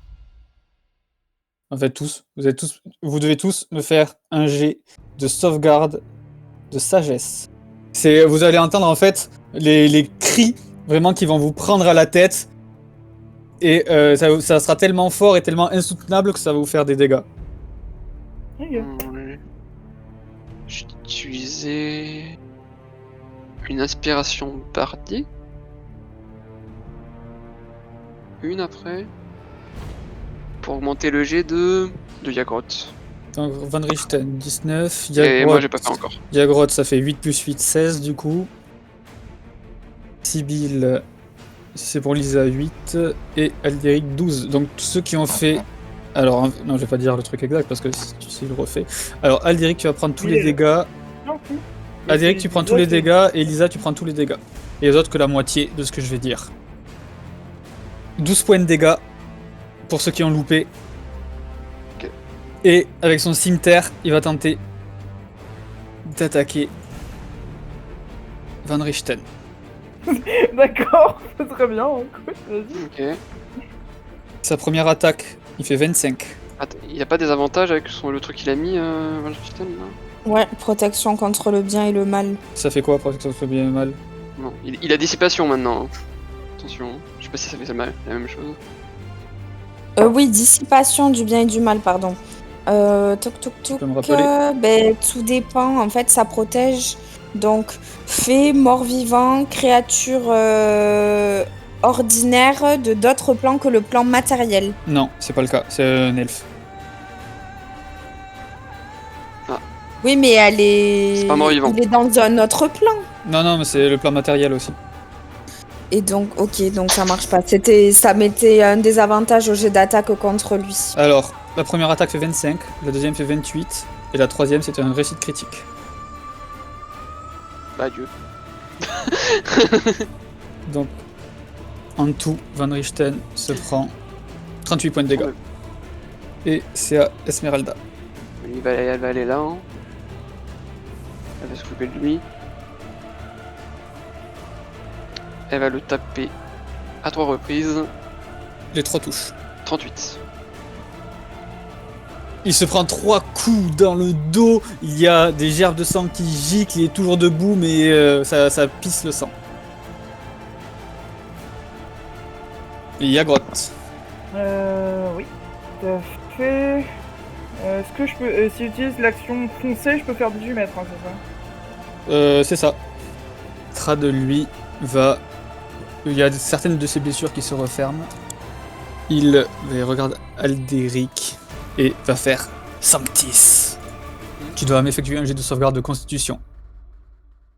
En fait, tous. Vous devez tous me faire un jet de sauvegarde de sagesse. Vous allez entendre en fait les cris vraiment qui vont vous prendre à la tête. Et ça sera tellement fort et tellement insoutenable que ça va vous faire des dégâts. Okay. J'ai utilisé une inspiration bardique. Une après. Pour augmenter le jet de Yagroth. Donc Van Richten, 19. Et moi j'ai pas fait encore. Yagroth, ça fait 8 plus 8, 16 du coup. Sibyl, c'est pour Lisa 8. Et Alderic 12. Donc tous ceux qui ont fait... Alors, non, je vais pas dire le truc exact parce que si je le refais. Alors, Alderic, tu vas prendre tous les dégâts. Alderic, tu prends tous les dégâts. Et Lisa, tu prends tous les dégâts. Et les autres que la moitié de ce que je vais dire. 12 points de dégâts pour ceux qui ont loupé. Okay. Et avec son cimetière, il va tenter d'attaquer Van Richten. D'accord, c'est très bien, écoute, vas-y. Ok. Sa première attaque, il fait 25. Attends, il y a pas des avantages avec le truc qu'il a mis, Van Richten, là? Ouais, protection contre le bien et le mal. Ça fait quoi, protection contre le bien et le mal? Non, il a dissipation maintenant. Hein. Attention, je sais pas si ça fait la même chose. Oui, dissipation du bien et du mal, pardon. Toc toc toc. peux me rappeler Tout dépend, en fait, ça protège. Donc, fées, morts-vivants, créatures ordinaires de d'autres plans que le plan matériel. Non, c'est pas le cas, c'est un elfe. Ah. Oui, mais elle est... C'est pas mort-vivant. Il est dans un autre plan. Non, mais c'est le plan matériel aussi. Et donc, ok, donc ça marche pas. Ça mettait un désavantage au jet d'attaque contre lui. Alors, la première attaque fait 25, la deuxième fait 28, et la troisième c'était un réussite critique. Bah Dieu. Donc, en tout, Van Richten se prend 38 points de dégâts. Et c'est à Esmeralda. Elle va aller là. Hein. Elle va s'occuper de lui. Elle va le taper à 3 reprises. Les 3 touches. 38. Il se prend 3 coups dans le dos, il y a des gerbes de sang qui giclent, il est toujours debout, mais ça pisse le sang. Et il y a Groth. Oui, tout à fait. Est-ce que je peux... si j'utilise l'action foncée, je peux faire 18 mètres, hein, c'est ça? C'est ça. Strad, lui, va... Il y a certaines de ses blessures qui se referment. Il regarde Aldéric et va faire Sanctis. Tu dois m'effectuer un jet de sauvegarde de constitution.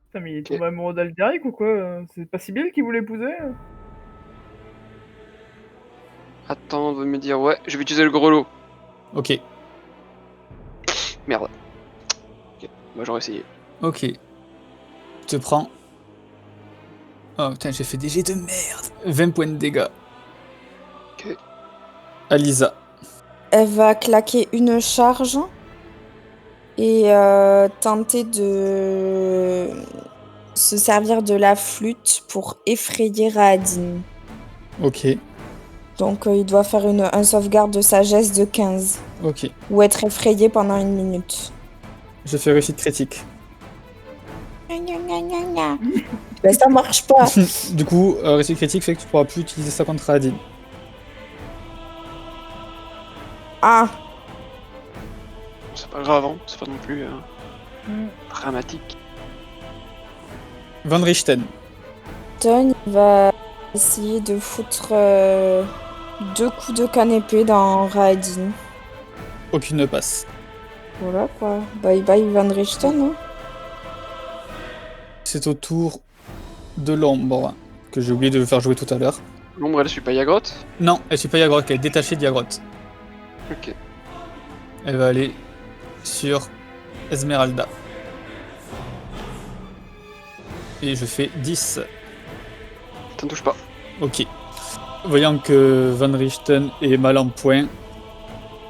Putain, mais il est tombé amoureux d'Aldéric ou quoi? C'est pas Sibylle qui voulait épouser? Attends, on veut me dire, ouais, je vais utiliser le gros lot. Ok. Merde. Ok, moi j'aurais essayé. Ok. Tu te prends... Oh putain, j'ai fait des jets de merde. 20 points de dégâts. Ok. Alisa. Elle va claquer une charge et tenter de se servir de la flûte pour effrayer Raadin. Ok. Donc il doit faire un sauvegarde de sagesse de 15. Ok. Ou être effrayé pendant 1 minute. Je fais réussite critique. Ben, ça marche pas. Du coup, réussite critique fait que tu pourras plus utiliser ça contre Adin. Ah, C'est pas grave, hein. C'est pas non plus Mm. dramatique. Van Richten. Ton va essayer de foutre 2 coups de canépé dans Raadin. Aucune ne passe. Voilà quoi. Bye bye Van Richten. Hein. C'est au tour de l'ombre, que j'ai oublié de faire jouer tout à l'heure. L'ombre, elle suit pas Yagrot? Non, elle suit pas Yagrot, elle est détachée d'Yagrot. Ok. Elle va aller sur Esmeralda. Et je fais 10. T'en touches pas. Ok. Voyant que Van Richten est mal en point,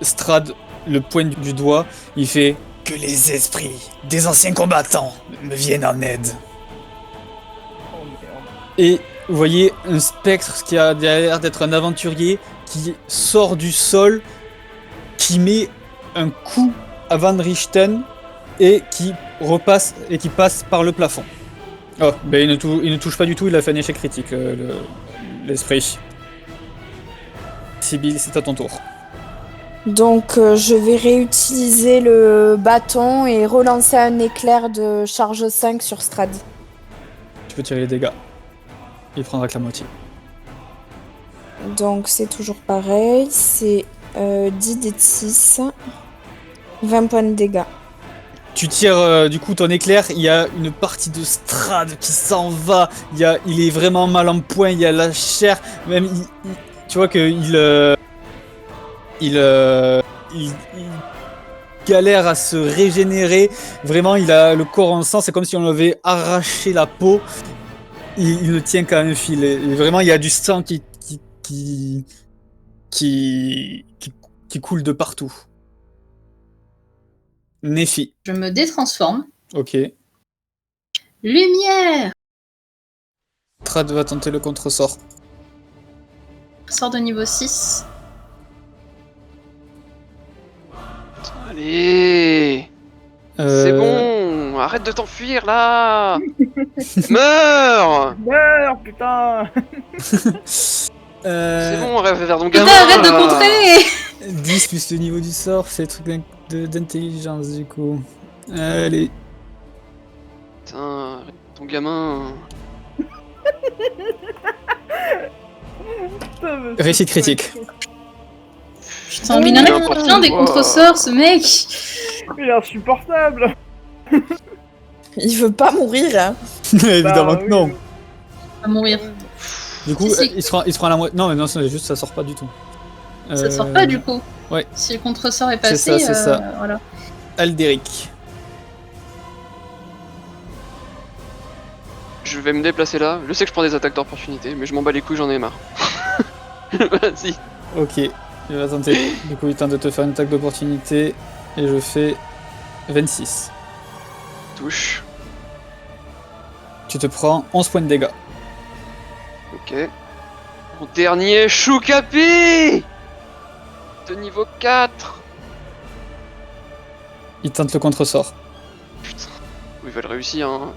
Strad le pointe du doigt, il fait « Que les esprits des anciens combattants me viennent en aide !» Oh merde. Et vous voyez un spectre qui a l'air d'être un aventurier qui sort du sol, qui met un coup à Van Richten et qui repasse et qui passe par le plafond. Oh, ben il ne touche pas du tout, il a fait un échec critique, l'esprit. Sibylle, c'est à ton tour. Donc je vais réutiliser le bâton et relancer un éclair de charge 5 sur Strad. Tu peux tirer les dégâts. Il prendra que la moitié. Donc c'est toujours pareil, c'est 10 d de 6, 20 points de dégâts. Tu tires du coup ton éclair, il y a une partie de Strad qui s'en va, il est vraiment mal en point, il y a la chair, même tu vois que il galère à se régénérer, vraiment il a le corps en sang, c'est comme si on avait arraché la peau, il ne tient qu'à un fil, et vraiment il y a du sang qui coule de partout. Nephi. Je me détransforme. Ok. Lumière! Strad va tenter le contre-sort. Sort de niveau 6. Allez! C'est bon! Arrête de t'enfuir là! Meurs! Meurs, putain! C'est bon, rêve vers ton Putain, gamin! arrête de contrer! 10 plus le niveau du sort, c'est le truc d'intelligence du coup. Allez. Putain, ton gamin. Putain, mais Réussite critique. Putain, mais il en a plein des contre-sorts, ce mec! il est insupportable! Il veut pas mourir, hein. Évidemment Bah, que oui. non. À mourir. Du coup, Si. il se prend la moitié. Non, mais non, c'est juste ça sort pas du tout. Ça sort pas du coup. ouais. Si le contre-sort est passé, ça, c'est ça. Voilà. Aldéric. Je vais me déplacer là. Je sais que je prends des attaques d'opportunité, mais je m'en bats les couilles, j'en ai marre. Vas-y. Ok, il va tenter. Du coup, il tente de te faire une attaque d'opportunité. Et je fais 26. Touche. Tu te prends 11 points de dégâts. Ok. Mon dernier Choukapi de niveau 4. Il tente le contre-sort. Putain. Ils veulent réussir, hein.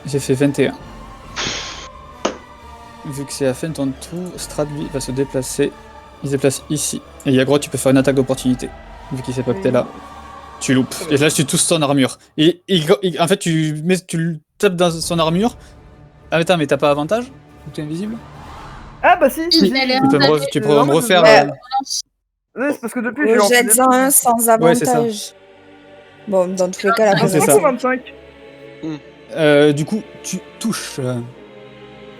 J'ai fait 21. Vu que c'est la fin de ton tour, Strad lui va se déplacer. Il se déplace ici. Et Yagrot, tu peux faire une attaque d'opportunité. vu qu'il sait pas que t'es là. Tu loupes. Et là, tu touches son armure. Et en fait, tu le tapes dans son armure. Ah, attends, mais t'as pas avantage? Ou t'es invisible? Ah bah si. Il a l'air Tu peux me refaire. Ouais, c'est parce que depuis j'ai lancé des Jette-en un sans Ouais, c'est ça. avantage. Bon, dans tous les cas, la Ah, c'est trucs. ça. 25. Du coup, tu touches.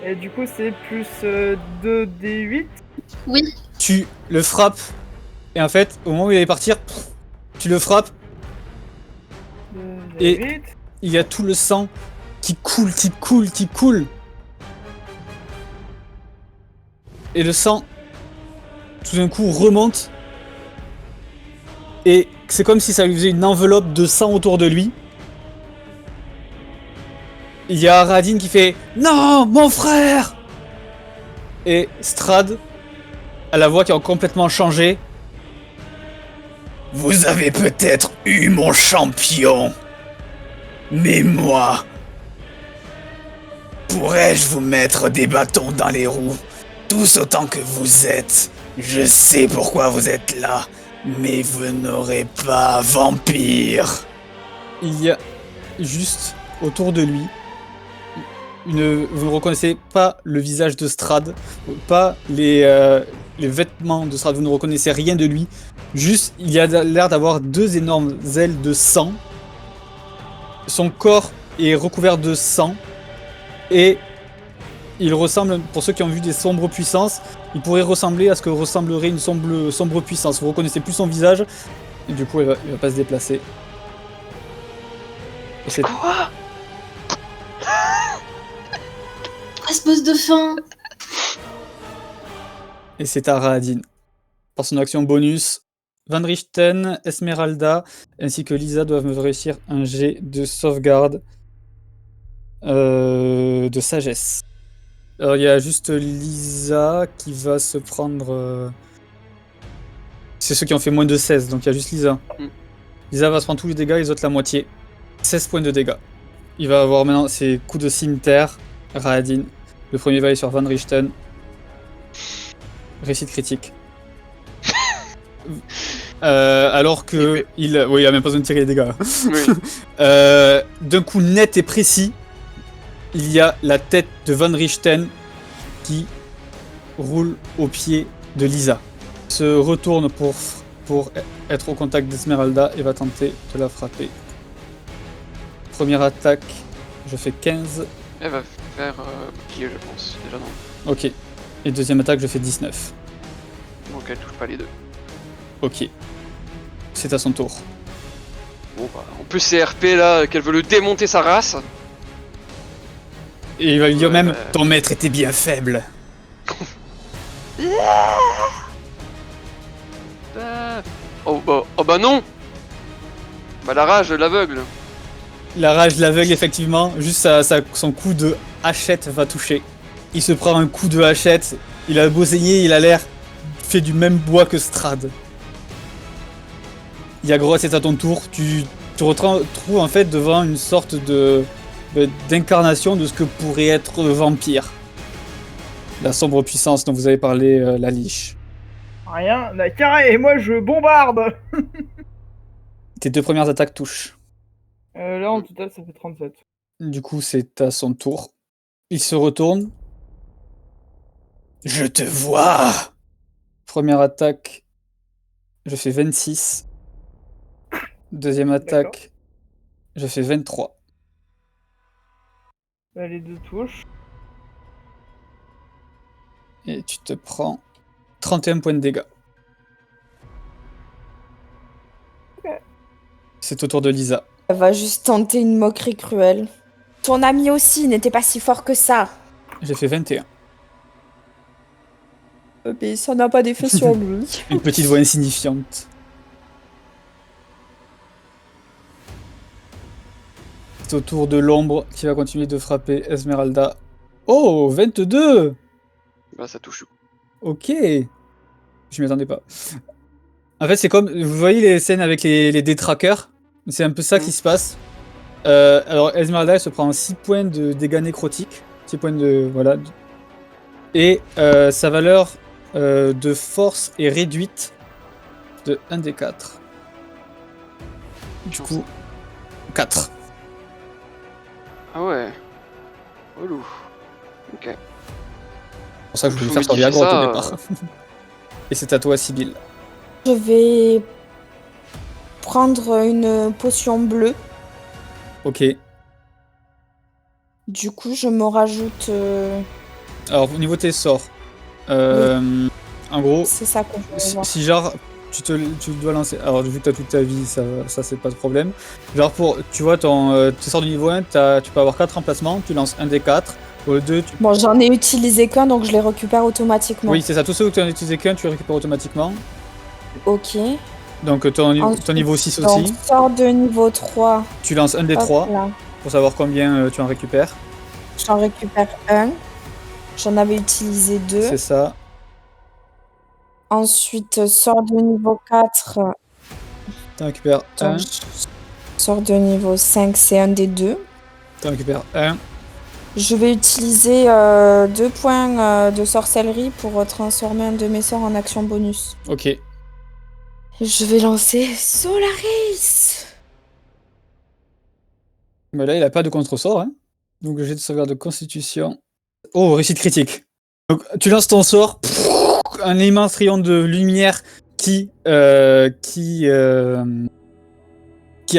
Et du coup, c'est plus 2d8. Oui. Tu le frappes. Et en fait, au moment où il allait partir, tu le frappes. Et il y a tout le sang qui coule. Et le sang, tout d'un coup, remonte. Et c'est comme si ça lui faisait une enveloppe de sang autour de lui. Il y a Radin qui fait « Non, mon frère !» Et Strahd, à la voix qui a complètement changé. « Vous avez peut-être eu mon champion, mais moi, pourrais-je vous mettre des bâtons dans les roues, tous autant que vous êtes? Je sais pourquoi vous êtes là, mais vous n'aurez pas vampire. » Il y a juste autour de lui vous ne reconnaissez pas le visage de Strahd, pas les vêtements de Strahd, vous ne reconnaissez rien de lui. Juste, il y a l'air d'avoir 2 énormes ailes de sang. Son corps est recouvert de sang. Et il ressemble, pour ceux qui ont vu des sombres puissances, il pourrait ressembler à ce que ressemblerait une sombre puissance. Vous reconnaissez plus son visage, et du coup, il va pas se déplacer. Et c'est Quoi? Espèce de fin. Et c'est à Rahadin. Par son action bonus, Van Richten, Esmeralda ainsi que Lisa doivent me réussir un jet de sauvegarde de sagesse. Alors il y a juste Lisa qui va se prendre... C'est ceux qui ont fait moins de 16, donc il y a juste Lisa. Lisa va se prendre tous les dégâts, les autres la moitié. 16 points de dégâts. Il va avoir maintenant ses coups de cimetière, Rahadin. Le premier va aller sur Van Richten. Réussite critique. Alors que il a même pas besoin de tirer les dégâts. Oui. D'un coup net et précis, il y a la tête de Van Richten qui roule au pied de Lisa. Se retourne pour être au contact d'Esmeralda et va tenter de la frapper. Première attaque, je fais 15. Elle va faire bouclier, je pense, déjà non. Ok. Et deuxième attaque, je fais 19. Donc elle touche pas les deux. Ok. C'est à son tour. Bon bah, en plus c'est RP là, qu'elle veut le démonter sa race. Et il va lui dire Ouais, même, ton maître était bien faible. Oh bah non. Bah la rage, l'aveugle. La rage l'aveugle, effectivement. Juste son coup de hachette va toucher. Il se prend un coup de hachette. Il a beau saigner, il a l'air fait du même bois que Strahd. Yagro, c'est à ton tour. Tu te retrouves en fait devant une sorte d'incarnation de ce que pourrait être vampire. La sombre puissance dont vous avez parlé, la liche. Rien, la carré, et moi je bombarde. Tes 2 premières attaques touchent. Là en total ça fait 37. Du coup, c'est à son tour. Il se retourne. Je te vois! Première attaque, je fais 26. Deuxième attaque, je fais 23. Là, les deux touches. Et tu te prends 31 points de dégâts. Ok. C'est au tour de Lisa. Elle va juste tenter une moquerie cruelle. Ton ami aussi n'était pas si fort que ça. J'ai fait 21. Mais ça n'a pas d'effet sur lui. Une petite voix insignifiante. C'est au tour de l'ombre qui va continuer de frapper Esmeralda. Oh, 22! Bah ça touche. Ok. Je m'y attendais pas. En fait, c'est comme... Vous voyez les scènes avec les détraqueurs? C'est un peu ça qui se passe. Alors, Esmeralda, elle se prend 6 points de dégâts nécrotiques. 6 points de... Voilà. Et sa valeur de force est réduite de 1 des 4. Du coup, 4. Ah ouais. Relou. Ok. C'est pour ça que je voulais Faut faire sur modifier Viagra au ça, départ. Et c'est à toi, Sibyl. Je vais prendre une potion bleue. Ok. Du coup, je me rajoute. Alors, au niveau de tes sorts, en gros, C'est ça que je vais voir. si genre tu dois lancer. Alors, vu que t'as toute ta vie, ça c'est pas de problème. Genre, tu vois, tes sorts de niveau 1, tu peux avoir 4 emplacements, tu lances un des 4. Au 2, Bon, j'en ai utilisé qu'un, donc je les récupère automatiquement. oui, c'est ça. Tous ceux où tu en as utilisé qu'un, tu les récupères automatiquement. Ok. Donc, ton Ensuite, niveau 6 donc, aussi. sort de niveau 3. Tu lances un des Hop 3 là. pour savoir combien tu en récupères. J'en récupère un. J'en avais utilisé 2. C'est ça. Ensuite, sort de niveau 4. Tu en récupères un. Donc, sort de niveau 5, c'est un des 2. Tu en récupères un. Je vais utiliser 2 points de sorcellerie pour transformer un de mes sorts en action bonus. Ok. Je vais lancer Solaris. Mais là, il a pas de contre-sort. Hein. Donc, j'ai de sauvegarde de constitution. Oh, réussite critique. Donc, tu lances ton sort. Un immense rayon de lumière qui a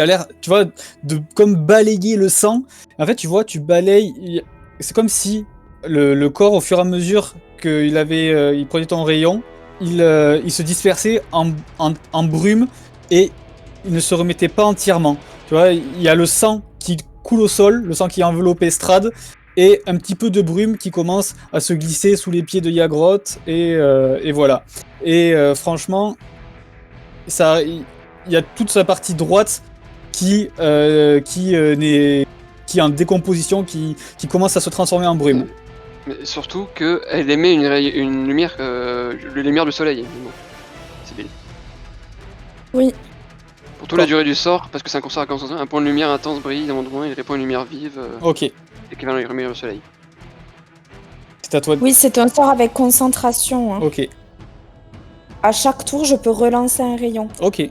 l'air, tu vois, de comme balayer le sang. En fait, tu vois, tu balayes. C'est comme si le corps, au fur et à mesure il prenait ton rayon, il se dispersait en brume et il ne se remettait pas entièrement. Tu vois, il y a le sang qui coule au sol, le sang qui enveloppe Estrade, et un petit peu de brume qui commence à se glisser sous les pieds de Yagroth, et voilà. Et franchement, il y a toute sa partie droite qui est en décomposition, qui commence à se transformer en brume. Mais surtout qu'elle émet une lumière, les lumières du soleil. Bon. C'est bien. Oui. Pour toute la durée du sort, parce que c'est un concert à concentration, un point de lumière intense brille dans mon domaine, il répond à une lumière vive, Ok, équivalent à la lumière du soleil. c'est à toi. Oui, c'est un sort avec concentration. Hein. Ok, À chaque tour, je peux relancer un rayon. ok.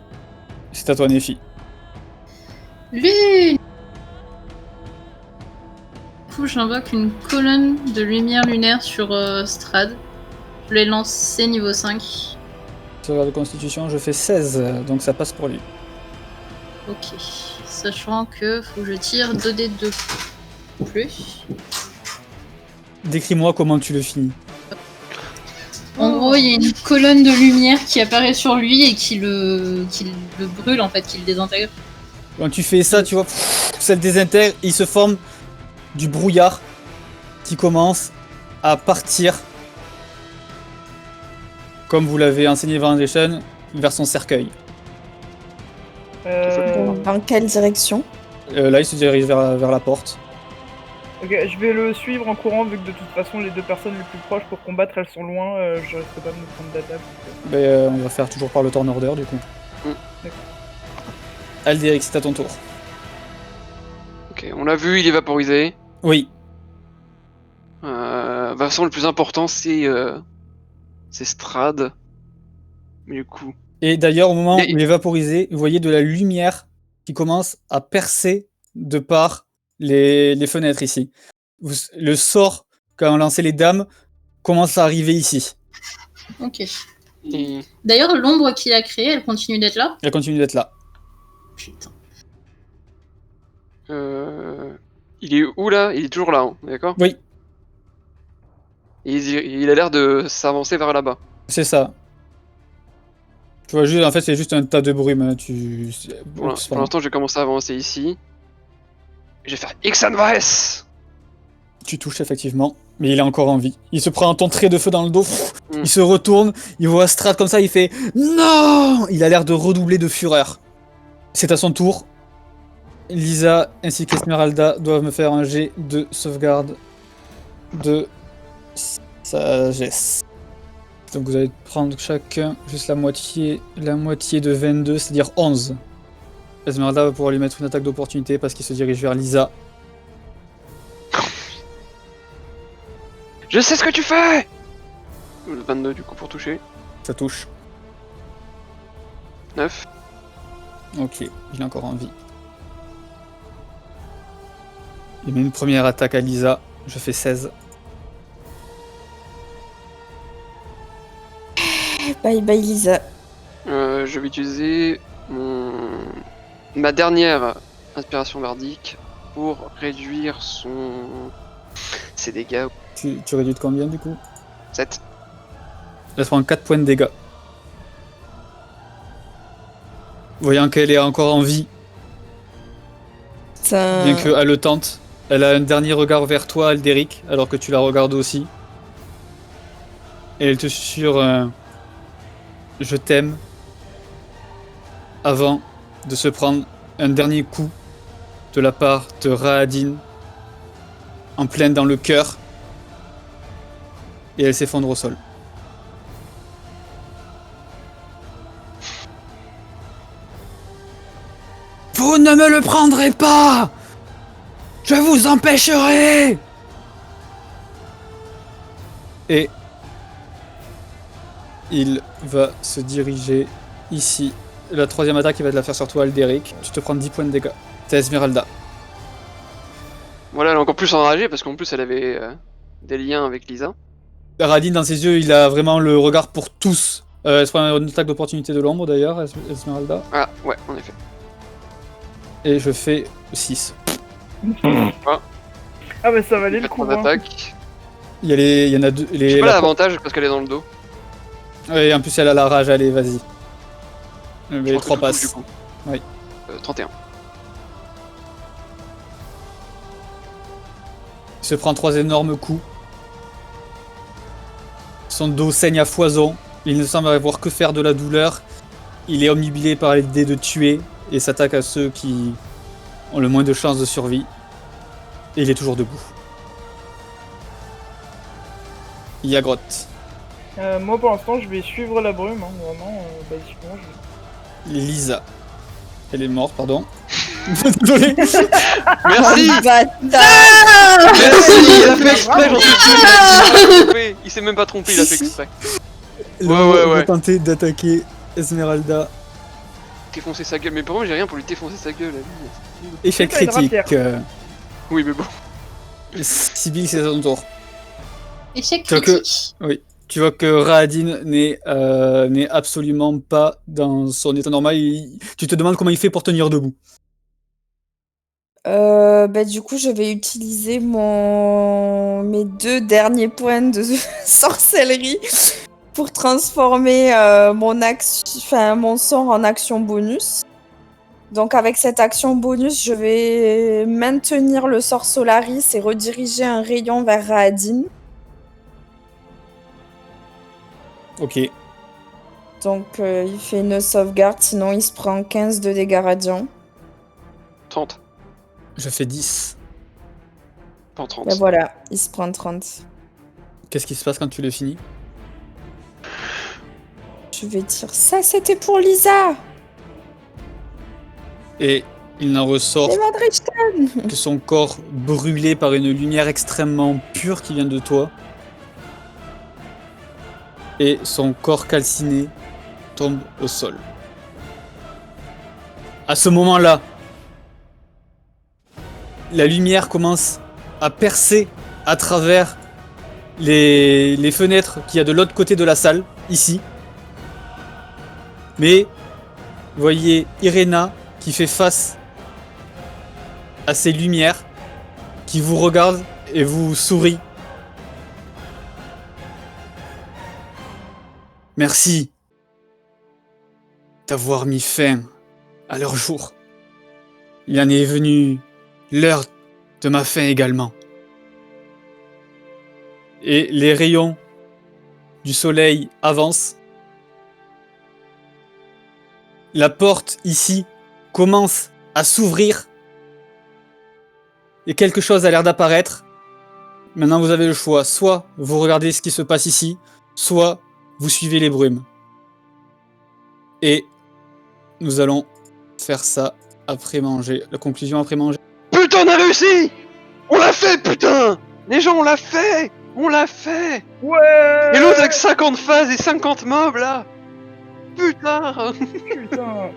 C'est à toi, Néfi. Lune. Du coup, j'invoque une colonne de lumière lunaire sur Strad. Je l'ai lancé niveau 5. Sauvegarde de constitution, je fais 16, donc ça passe pour lui. Ok. Sachant que faut que je tire 2 dés de plus. Décris-moi comment tu le finis. En gros, il y a une colonne de lumière qui apparaît sur lui et qui le brûle, en fait, qui le désintègre. Quand tu fais ça, tu vois, ça le désintègre, il se forme du brouillard qui commence à partir, comme vous l'avez enseigné Van Richten, vers son cercueil. Dans quelle direction? Là, il se dirige vers la porte. Ok, je vais le suivre en courant vu que de toute façon les deux personnes les plus proches pour combattre elles sont loin, je risque pas de me prendre d'attaque. On va faire toujours par le turn order du coup. D'accord. Aldéric, c'est à ton tour. Ok, on l'a vu, il est vaporisé. Oui, De toute façon, le plus important, c'est Strad. Mais du coup... et d'ailleurs, au moment où il est vaporisé, vous voyez de la lumière qui commence à percer de par les fenêtres ici. Le sort qu'a lancé les dames commence à arriver ici. Ok. Et... D'ailleurs, l'ombre qu'il a créée, elle continue d'être là? Elle continue d'être là. Putain. Il est où là? Il est toujours là, hein, d'accord? Oui, Et il a l'air de s'avancer vers là-bas. c'est ça. Tu vois, juste, en fait, c'est juste un tas de brume. Hein. Pour l'instant, je vais commencer à avancer ici. Et je vais faire Ixanvaes! Tu touches effectivement, mais il est encore en vie. Il se prend un ton trait de feu dans le dos, Mm. il se retourne, il voit Strad comme ça, il fait non. Il a l'air de redoubler de fureur. C'est à son tour. Lisa ainsi qu'Esmeralda doivent me faire un jet de sauvegarde de sagesse. Donc vous allez prendre chacun juste la moitié de 22, c'est-à-dire 11. Esmeralda va pouvoir lui mettre une attaque d'opportunité parce qu'il se dirige vers Lisa. Je sais ce que tu fais! 22 du coup pour toucher. Ça touche. 9. Ok, il est encore en vie. Il met une première attaque à Lisa. Je fais 16. Bye bye Lisa. Je vais utiliser ma dernière inspiration bardique pour réduire ses dégâts. Tu réduis de combien du coup? 7. Elle se prend 4 points de dégâts. Voyant qu'elle est encore en vie, bien que haletante, elle a un dernier regard vers toi, Aldéric, alors que tu la regardes aussi. Et elle te susurre un « Je t'aime » avant de se prendre un dernier coup de la part de Rahadin en plein dans le cœur. Et elle s'effondre au sol. Vous ne me le prendrez pas! Je vous empêcherai! Et il va se diriger ici. La troisième attaque, il va te la faire sur toi, Aldéric. Tu te prends 10 points de dégâts. C'est Esmeralda. Voilà, elle est encore plus enragée parce qu'en plus elle avait des liens avec Lisa. Radin, dans ses yeux, il a vraiment le regard pour tous. Elle se prend une attaque d'opportunité de l'ombre d'ailleurs, Esmeralda. Ah, ouais, en effet. Et je fais 6. Ah mais ça valait le coup. Hein. Attaque. Il y en a deux. J'ai pas l'avantage parce qu'elle est dans le dos. Et en plus, elle a la rage, allez, vas-y. Je Les pense 3 que passes. du coup. Oui. 31. Il se prend 3 énormes coups. Son dos saigne à foison. Il ne semble avoir que faire de la douleur. Il est omnubilé par l'idée de tuer et s'attaque à ceux qui ont le moins de chances de survie. Et il est toujours debout. Yagrotte. Moi pour l'instant je vais suivre la brume, hein, vraiment, basiquement. Lisa. Elle est morte, pardon. Désolé. Merci! Bâtard. Merci! Il a fait exprès, j'en suis sûr. Il s'est même pas trompé, il a fait exprès. On va tenter d'attaquer Esmeralda. Défoncer sa gueule, mais pour moi j'ai rien pour lui défoncer sa gueule. Lui. Échec C'est pas une critique. Oui, mais bon. Sibyl, c'est son tour. Échec Tu vois que- critique. Oui. Tu vois que Rahadin n'est absolument pas dans son état normal. Tu te demandes comment il fait pour tenir debout. Du coup, je vais utiliser mes 2 derniers points de sorcellerie pour transformer mon sort en action bonus. Donc avec cette action bonus, je vais maintenir le sort Solaris et rediriger un rayon vers Rahadin. Ok. Donc il fait une sauvegarde, sinon il se prend 15 de dégâts radiants. 30. Je fais 10. Pas 30. Ben voilà, il se prend 30. Qu'est-ce qui se passe quand tu le finis? Je vais dire ça, c'était pour Lisa. Et il n'en ressort C'est Vandrichten. que son corps brûlé par une lumière extrêmement pure qui vient de toi. Et son corps calciné tombe au sol. À ce moment-là, la lumière commence à percer à travers les fenêtres qu'il y a de l'autre côté de la salle, ici. Mais vous voyez Irena qui fait face à ces lumières, qui vous regarde et vous sourit. Merci d'avoir mis fin à leur jour. Il en est venu l'heure de ma fin également. Et les rayons du soleil avancent. La porte ici commence à s'ouvrir. Et quelque chose a l'air d'apparaître. Maintenant vous avez le choix. Soit vous regardez ce qui se passe ici, soit vous suivez les brumes. Et nous allons faire ça après manger. La conclusion après manger. Putain, on a réussi! On l'a fait, putain! Les gens, on l'a fait! On l'a fait! Ouais. Et l'autre avec 50 phases et 50 mobs là! Putain! Putain.